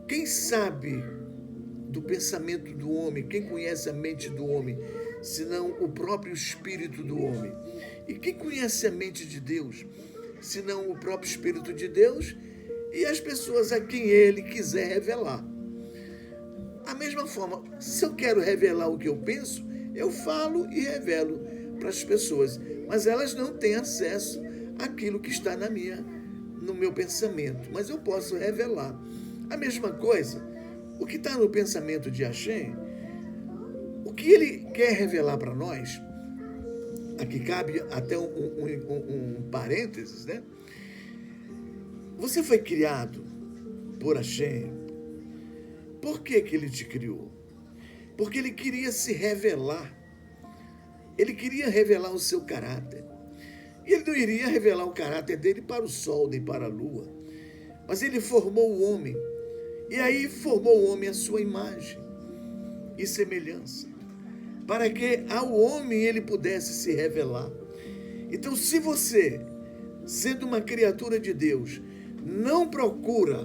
Quem sabe do pensamento do homem, quem conhece a mente do homem, senão o próprio espírito do homem? E quem conhece a mente de Deus, senão o próprio espírito de Deus e as pessoas a quem ele quiser revelar? A mesma forma, se eu quero revelar o que eu penso, eu falo e revelo para as pessoas, mas elas não têm acesso àquilo que está no meu pensamento, mas eu posso revelar. A mesma coisa, o que está no pensamento de Hashem, o que ele quer revelar para nós, aqui cabe até um parênteses, né? Você foi criado por Hashem. Por que ele te criou? Porque ele queria se revelar. Ele queria revelar o seu caráter. E ele não iria revelar o caráter dele para o sol, nem para a lua. Mas ele formou o homem. E aí formou o homem à sua imagem e semelhança, para que ao homem ele pudesse se revelar. Então, se você, sendo uma criatura de Deus, não procura,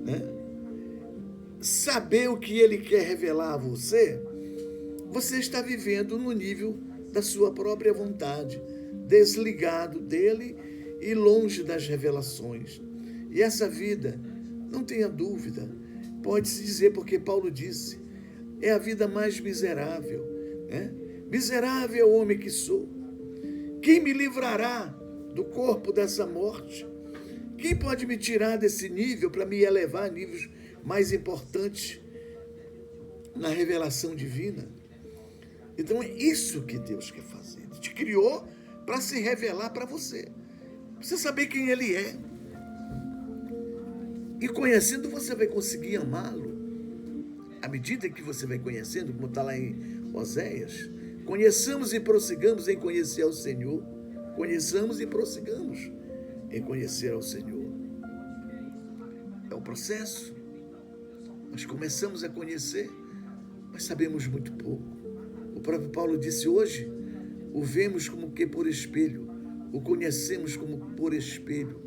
né, saber o que ele quer revelar a você, você está vivendo no nível da sua própria vontade, desligado dele e longe das revelações. E essa vida, não tenha dúvida, pode-se dizer, porque Paulo disse, é a vida mais miserável, né? Miserável é o homem que sou. Quem me livrará do corpo dessa morte? Quem pode me tirar desse nível para me elevar a níveis mais importantes na revelação divina? Então é isso que Deus quer fazer. Ele te criou para se revelar para você. Você saber quem ele é. E conhecendo, você vai conseguir amá-lo. À medida que você vai conhecendo, como está lá em Oséias, conheçamos e prossigamos em conhecer ao Senhor. Conheçamos e prossigamos em conhecer ao Senhor. É um processo. Nós começamos a conhecer, mas sabemos muito pouco. O próprio Paulo disse hoje, o vemos como que por espelho, o conhecemos como por espelho.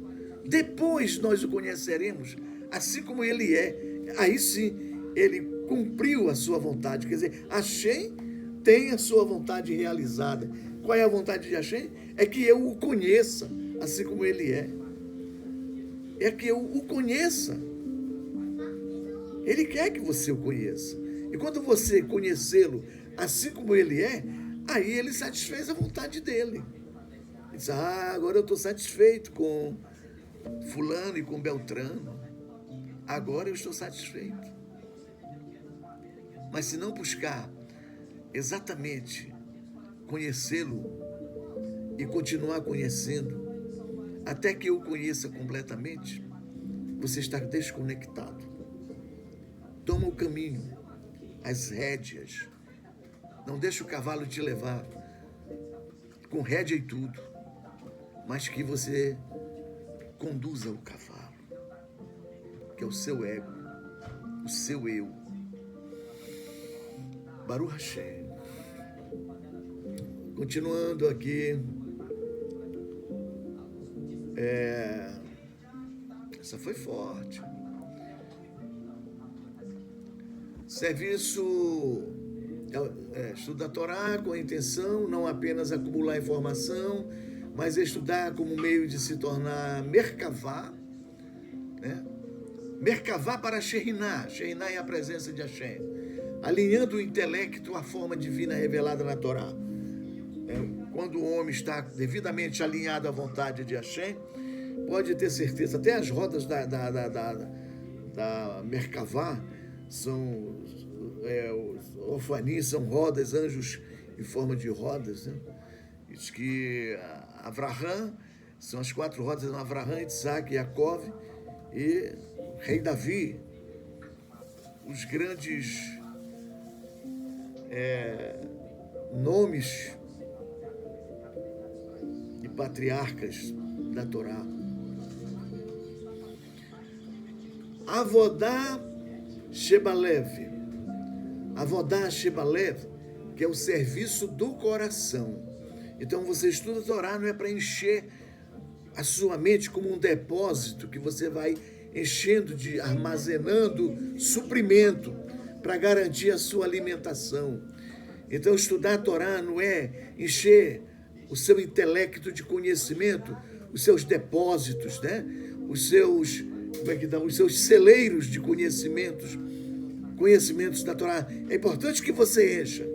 Depois nós o conheceremos, assim como ele é. Aí sim, ele cumpriu a sua vontade. Quer dizer, Hashem tem a sua vontade realizada. Qual é a vontade de Hashem? É que eu o conheça, assim como ele é. É que eu o conheça. Ele quer que você o conheça. E quando você conhecê-lo assim como ele é, aí ele satisfez a vontade dele. Ele diz, agora eu estou satisfeito com fulano e com Beltrano, agora eu estou satisfeito. Mas se não buscar exatamente conhecê-lo e continuar conhecendo, até que eu o conheça completamente, você está desconectado. Toma o caminho, as rédeas. Não deixe o cavalo te levar com rédea e tudo, mas que você conduza o cavalo, que é o seu ego, o seu eu. Baruch Hashem. Continuando aqui, essa foi forte. Serviço, estuda a Torá com a intenção não apenas acumular informação, mas estudar como meio de se tornar Merkavá, né? Merkavá para Shekhinah. Shekhinah é a presença de Hashem, alinhando o intelecto à forma divina revelada na Torá. Quando o homem está devidamente alinhado à vontade de Hashem, pode ter certeza, até as rodas da Merkavá são, os Ofanim são rodas, anjos em forma de rodas, né? Diz que Avraham, são as 4 rodas, Avraham, Isaac, Yaakov e rei Davi, os grandes nomes e patriarcas da Torá. Avodá Shebalev. Avodá Shebalev, que é o serviço do coração. Então você estuda a Torá, não é para encher a sua mente como um depósito que você vai enchendo, armazenando suprimento para garantir a sua alimentação. Então estudar a Torá não é encher o seu intelecto de conhecimento, os seus depósitos, né? Os seus celeiros de conhecimentos da Torá. É importante que você encha,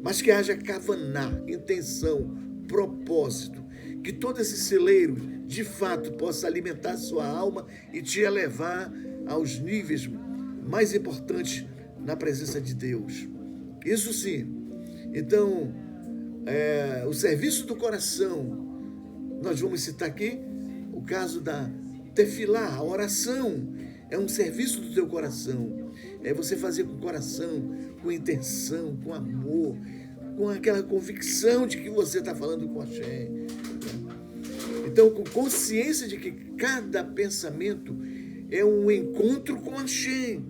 mas que haja kavaná, intenção, propósito, que todo esse celeiro, de fato, possa alimentar a sua alma e te elevar aos níveis mais importantes na presença de Deus. Isso sim. Então, o serviço do coração, nós vamos citar aqui o caso da tefilá, a oração, é um serviço do teu coração. É você fazer com o coração, com intenção, com amor, com aquela convicção de que você está falando com Hashem. Então, com consciência de que cada pensamento é um encontro com Hashem.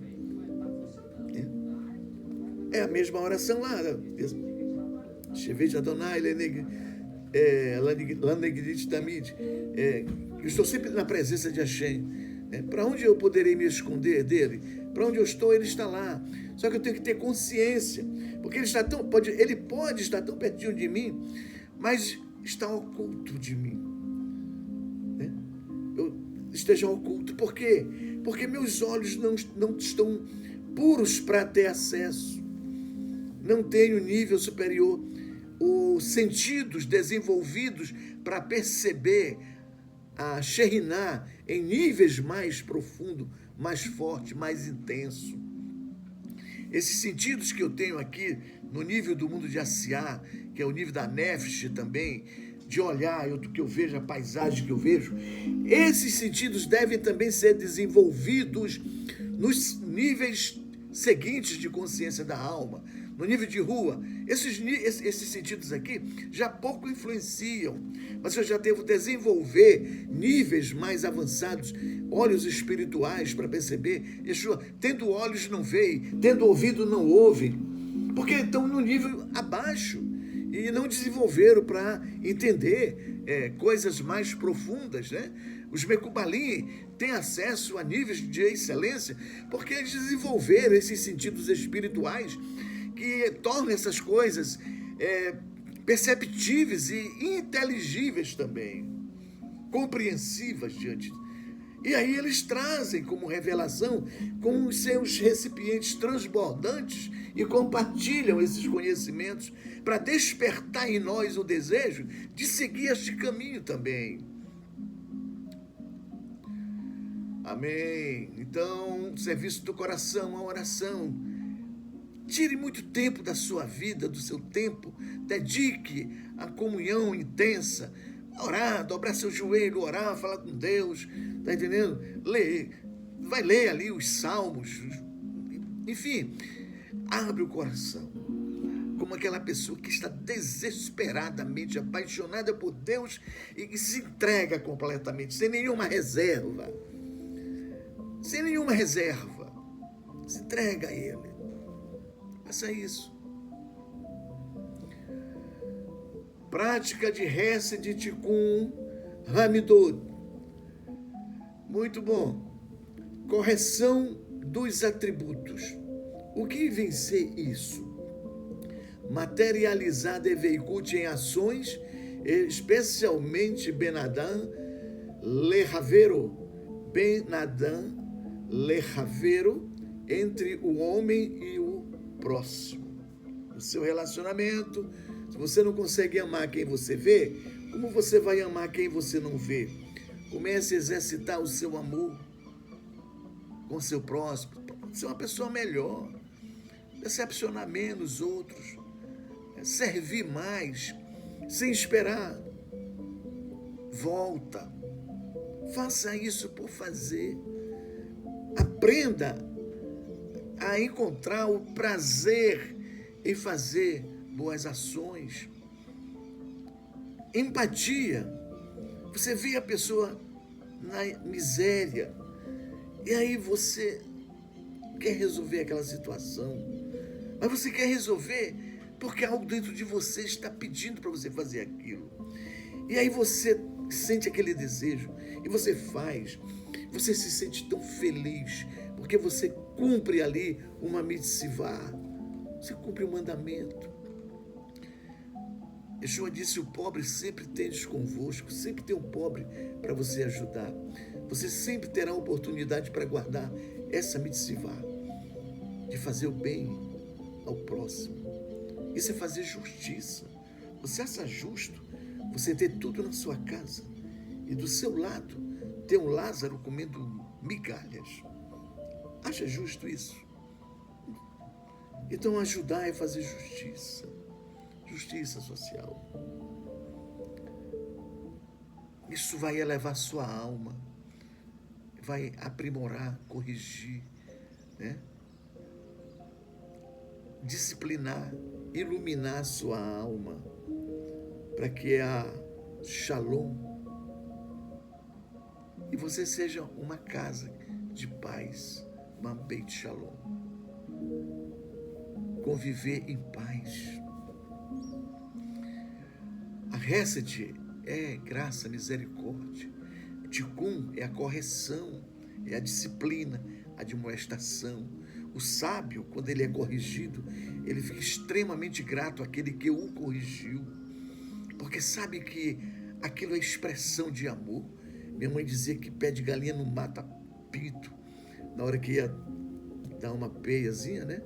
É a mesma oração lá. Shevet Adonai Lanegrit Tamid. Eu estou sempre na presença de Hashem. Para onde eu poderei me esconder dele? Para onde eu estou, ele está lá. Só que eu tenho que ter consciência, porque ele pode estar tão pertinho de mim, mas está oculto de mim. Eu esteja oculto. Por quê? Porque meus olhos não estão puros para ter acesso. Não tenho nível superior, os sentidos desenvolvidos para perceber a Shekhinah em níveis mais profundos, mais fortes, mais intensos. Esses sentidos que eu tenho aqui no nível do mundo de Asiá, que é o nível da Nefesh também, de olhar, que eu vejo, a paisagem que eu vejo, esses sentidos devem também ser desenvolvidos nos níveis seguintes de consciência da alma, no nível de rua. Esses sentidos aqui já pouco influenciam, mas eu já devo desenvolver níveis mais avançados, olhos espirituais para perceber. Yeshua, tendo olhos não vê, tendo ouvido não ouve, porque estão no nível abaixo e não desenvolveram para entender coisas mais profundas, né? Os Mekubalim têm acesso a níveis de excelência porque eles desenvolveram esses sentidos espirituais que tornam essas coisas perceptíveis e inteligíveis também, compreensivas diante. E aí eles trazem como revelação com os seus recipientes transbordantes e compartilham esses conhecimentos para despertar em nós o desejo de seguir este caminho também. Amém. Então, serviço do coração, a oração. Tire muito tempo da sua vida, do seu tempo. Dedique a comunhão intensa. Orar, dobrar seu joelho, orar, falar com Deus. Está entendendo? Ler. Vai ler ali os salmos. Enfim, abre o coração. Como aquela pessoa que está desesperadamente apaixonada por Deus e que se entrega completamente, sem nenhuma reserva. Sem nenhuma reserva. Se entrega a Ele. Faça isso. Prática de Hesed Tikkun Hamidot. Muito bom. Correção dos atributos. O que vem ser isso? Materializar Deveikut em ações, especialmente Ben-Adam Lehavero. Ben-Adam Lehavero, entre o homem e o próximo. No seu relacionamento, se você não consegue amar quem você vê, como você vai amar quem você não vê? Comece a exercitar o seu amor com o seu próximo, ser uma pessoa melhor, decepcionar menos outros, servir mais, sem esperar. Volta. Faça isso por fazer. Aprenda a encontrar o prazer em fazer boas ações. Empatia. Você vê a pessoa na miséria e aí você quer resolver aquela situação. Mas você quer resolver porque algo dentro de você está pedindo para você fazer aquilo. E aí você sente aquele desejo e você faz. Você se sente tão feliz porque você cumpre ali uma mitzvah. Você cumpre o mandamento. Yeshua disse: o pobre sempre tendes convosco, sempre tem um pobre para você ajudar. Você sempre terá oportunidade para guardar essa mitzvah, de fazer o bem ao próximo. Isso é fazer justiça. Você acha justo você ter tudo na sua casa e do seu lado ter um Lázaro comendo migalhas? Acha justo isso? Então ajudar é fazer justiça. Justiça social. Isso vai elevar sua alma, vai aprimorar, corrigir, né? Disciplinar, iluminar sua alma, para que a Shalom e você seja uma casa de paz, uma Beit Shalom. Conviver em paz. A Hesed é graça, misericórdia. Tikkun é a correção, é a disciplina, a admoestação. O sábio, quando ele é corrigido, ele fica extremamente grato àquele que o corrigiu, porque sabe que aquilo é expressão de amor. Minha mãe dizia que pé de galinha não mata pinto. Na hora que ia dar uma peiazinha, né?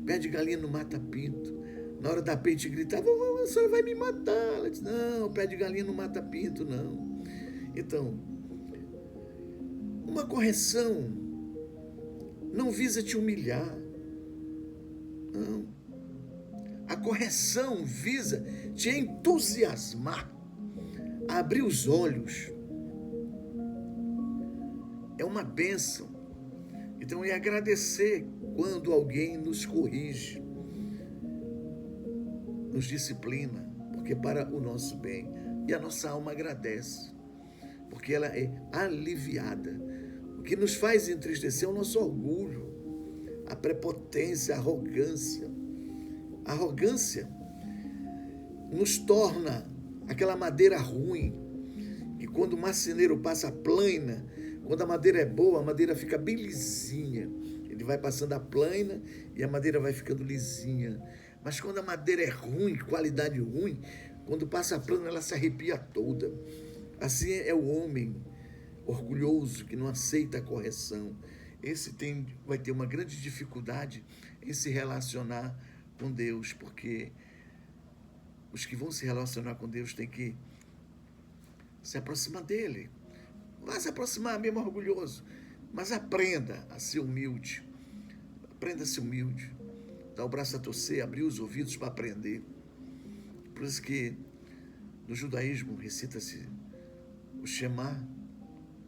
Pé de galinha não mata pinto. Na hora da peite gritava: a senhora vai me matar. Ela disse: não, pé de galinha não mata pinto, não. Então, uma correção não visa te humilhar. Não. A correção visa te entusiasmar, abrir os olhos. É uma bênção. Então, é agradecer quando alguém nos corrige, nos disciplina, porque é para o nosso bem. E a nossa alma agradece, porque ela é aliviada. O que nos faz entristecer é o nosso orgulho, a prepotência, a arrogância. A arrogância nos torna aquela madeira ruim, que quando o marceneiro passa a plana, quando a madeira é boa, a madeira fica bem lisinha. Ele vai passando a plana e a madeira vai ficando lisinha. Mas quando a madeira é ruim, qualidade ruim, quando passa a plana, ela se arrepia toda. Assim é o homem orgulhoso que não aceita a correção. Esse vai ter uma grande dificuldade em se relacionar com Deus, porque os que vão se relacionar com Deus têm que se aproximar dele, vá se aproximar mesmo orgulhoso, mas aprenda a ser humilde. Aprenda a ser humilde. Dar o braço a torcer, abrir os ouvidos para aprender. Por isso que no judaísmo recita-se o Shema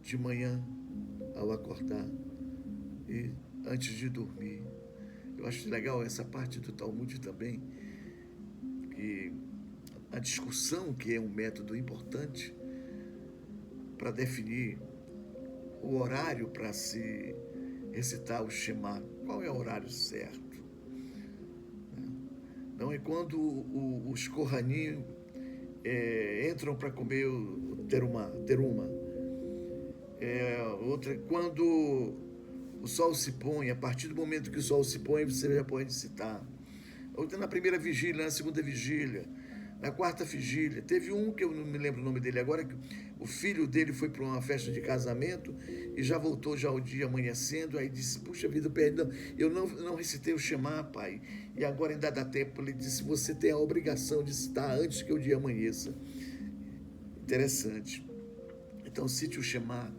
de manhã ao acordar e antes de dormir. Eu acho legal essa parte do Talmud também, que a discussão, que é um método importante para definir o horário para se recitar o Shema. Qual é o horário certo? Não é quando os Kohanim entram para comer o teruma. Outra é quando o sol se põe. A partir do momento que o sol se põe, você já pode citar. Outra na primeira vigília, na segunda vigília, na quarta vigília. Teve um que eu não me lembro o nome dele agora, que o filho dele foi para uma festa de casamento e já voltou já o dia amanhecendo. Aí disse, puxa vida, perdão, eu não recitei o Shema, pai, e agora ainda dá tempo. Ele disse, você tem a obrigação de citar antes que o dia amanheça. Interessante. Então, cite o Shema,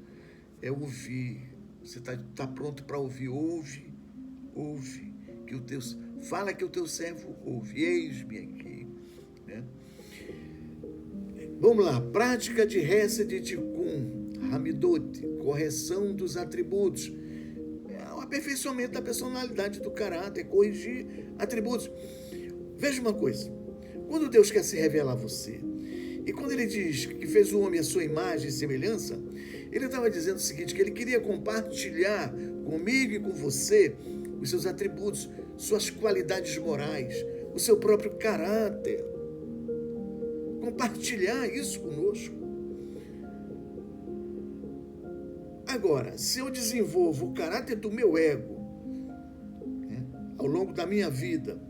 é ouvir. Você está pronto para ouvir? Ouve. Fala que o teu servo ouve. Eis-me aqui. Né? Vamos lá. Prática de Hesed e Tikkun, Hamidot, correção dos atributos. É o aperfeiçoamento da personalidade, do caráter, corrigir atributos. Veja uma coisa. Quando Deus quer se revelar a você, e quando ele diz que fez o homem à sua imagem e semelhança, ele estava dizendo o seguinte, que ele queria compartilhar comigo e com você os seus atributos, suas qualidades morais, o seu próprio caráter. Compartilhar isso conosco. Agora, se eu desenvolvo o caráter do meu ego, né, ao longo da minha vida,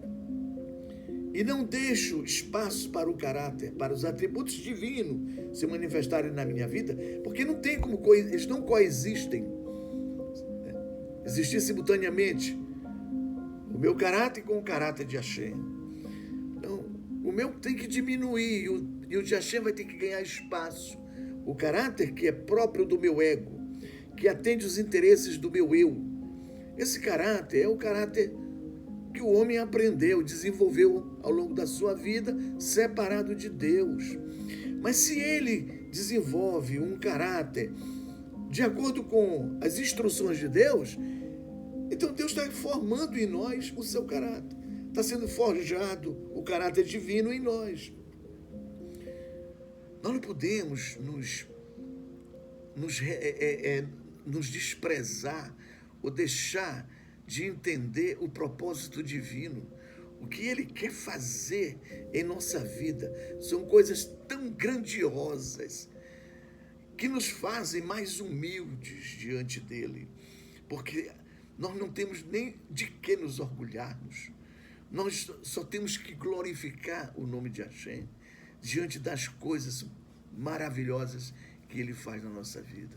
e não deixo espaço para o caráter, para os atributos divinos se manifestarem na minha vida, porque não tem como, eles não coexistem, né? Existir simultaneamente o meu caráter com o caráter de Hashem. Então, o meu tem que diminuir e o de Hashem vai ter que ganhar espaço. O caráter que é próprio do meu ego, que atende os interesses do meu eu. Esse caráter é o caráter que o homem aprendeu, desenvolveu ao longo da sua vida, separado de Deus. Mas se ele desenvolve um caráter de acordo com as instruções de Deus, então Deus está formando em nós o seu caráter. Está sendo forjado o caráter divino em nós. Nós não podemos nos desprezar ou deixar de entender o propósito divino, o que Ele quer fazer em nossa vida. São coisas tão grandiosas que nos fazem mais humildes diante dEle, porque nós não temos nem de que nos orgulharmos. Nós só temos que glorificar o nome de Hashem diante das coisas maravilhosas que Ele faz na nossa vida.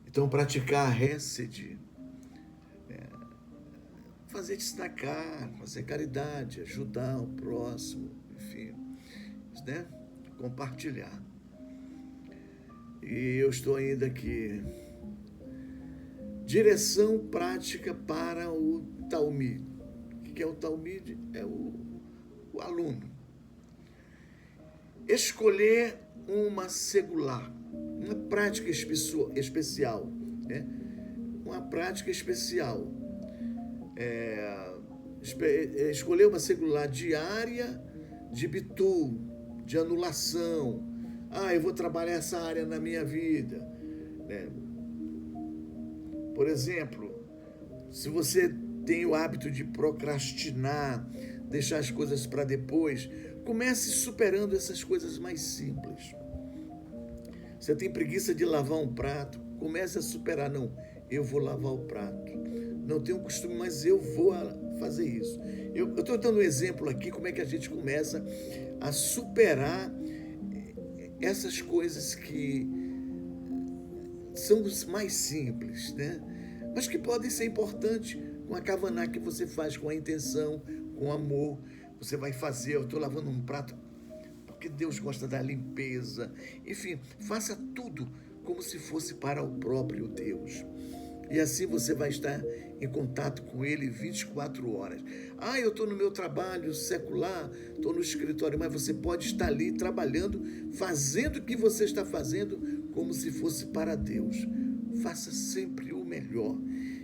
Então, praticar Hesed, fazer destacar, fazer caridade, ajudar o próximo, enfim, né? Compartilhar. E eu estou ainda aqui. Direção prática para o Talmid. O que é o Talmid? É o aluno. Escolher uma segular, uma prática especial, né? Uma prática especial. Escolher uma segular diária de bitul, de anulação. Eu vou trabalhar essa área na minha vida, né? Por exemplo, se você tem o hábito de procrastinar, deixar as coisas para depois, comece superando essas coisas mais simples. Você tem preguiça de lavar um prato, comece a superar. Não, eu vou lavar o prato. Não tenho costume, mas eu vou fazer isso. Eu estou dando um exemplo aqui, como é que a gente começa a superar essas coisas que são os mais simples, né? Mas que podem ser importantes com a kavaná que você faz, com a intenção, com amor. Você vai fazer, eu estou lavando um prato, porque Deus gosta da limpeza. Enfim, faça tudo como se fosse para o próprio Deus. E assim você vai estar em contato com Ele 24 horas. Eu estou no meu trabalho secular, estou no escritório, mas você pode estar ali trabalhando, fazendo o que você está fazendo como se fosse para Deus. Faça sempre o melhor.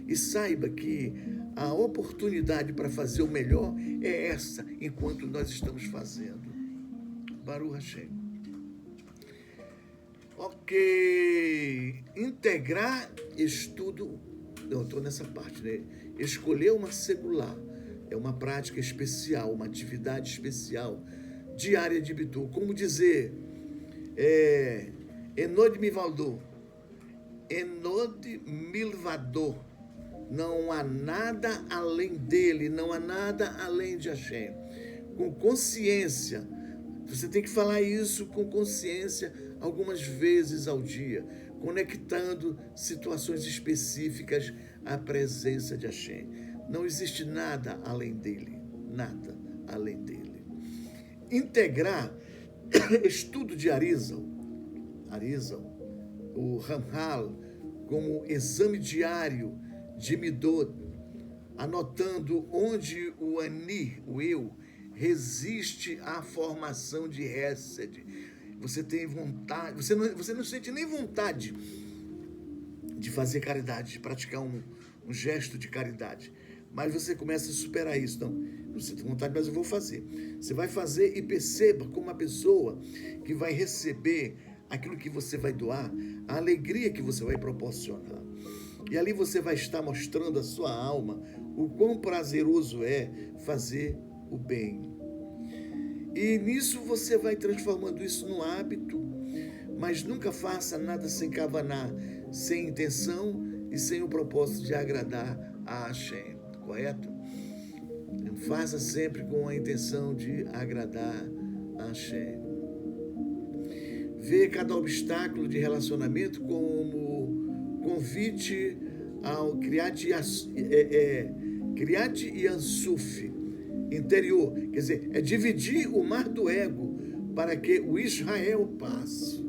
E saiba que a oportunidade para fazer o melhor é essa, enquanto nós estamos fazendo. Baruch Hashem. Ok. Integrar estudo. Não, estou nessa parte, né? Escolher uma secular. É uma prática especial, uma atividade especial, diária de Bitur. Como dizer, Enod Mivaldor. Enod Milvador. Não há nada além dele, não há nada além de Hashem. Com consciência. Você tem que falar isso com consciência algumas vezes ao dia, conectando situações específicas à presença de Hashem. Não existe nada além dele, nada além dele. Integrar estudo de Arizal, o Ramhal, como exame diário de Midot, anotando onde o Ani, o eu, resiste à formação de Hesed. Você tem vontade, você não sente nem vontade de fazer caridade, de praticar um gesto de caridade. Mas você começa a superar isso. Não sinto vontade, mas eu vou fazer. Você vai fazer e perceba como uma pessoa que vai receber aquilo que você vai doar, a alegria que você vai proporcionar. E ali você vai estar mostrando à sua alma o quão prazeroso é fazer o bem. E nisso você vai transformando isso num hábito, mas nunca faça nada sem kavaná, sem intenção e sem o propósito de agradar a Hashem, correto? Faça sempre com a intenção de agradar a Hashem. Vê cada obstáculo de relacionamento como convite ao Kriyat Yansuf interior, quer dizer, é dividir o mar do ego para que o Israel passe.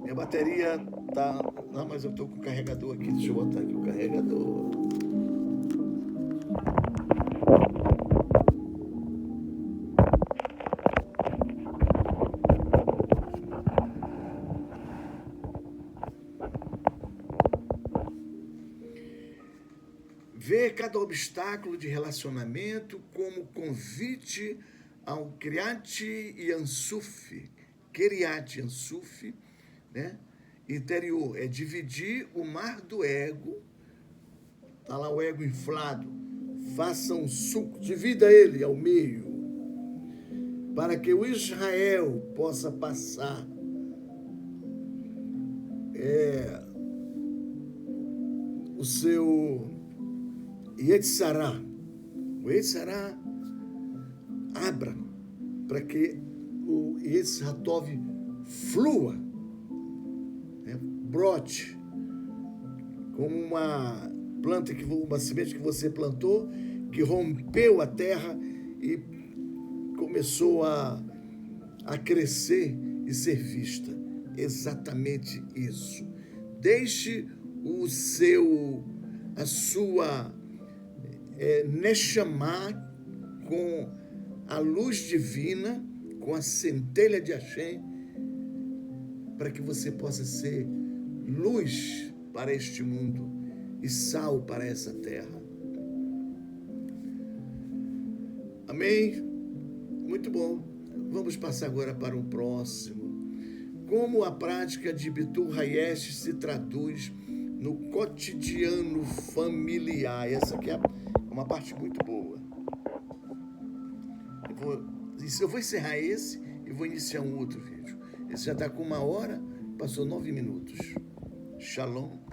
Minha bateria tá... Não, mas eu estou com o carregador aqui, deixa eu botar aqui o carregador. Vê cada obstáculo de relacionamento como convite ao Kriyat Yansuf, né? Interior, é dividir o mar do ego, tá lá o ego inflado, faça um suco, divida ele ao meio, para que o Israel possa passar. O seu Yetzirah, o Yetzirah abra para que o Yetzirah flua, né? Brote, como uma planta, uma semente que você plantou, que rompeu a terra e começou a crescer e ser vista. Exatamente isso. Deixe a sua Neshama com a luz divina, com a centelha de Hashem, para que você possa ser luz para este mundo e sal para essa terra. Amém? Muito bom. Vamos passar agora para o próximo. Como a prática de Bitur Hayesh se traduz no cotidiano familiar. Essa aqui é uma parte muito boa. Eu vou encerrar esse e vou iniciar um outro vídeo. Esse já está com 1 hora, passou 9 minutos. Shalom.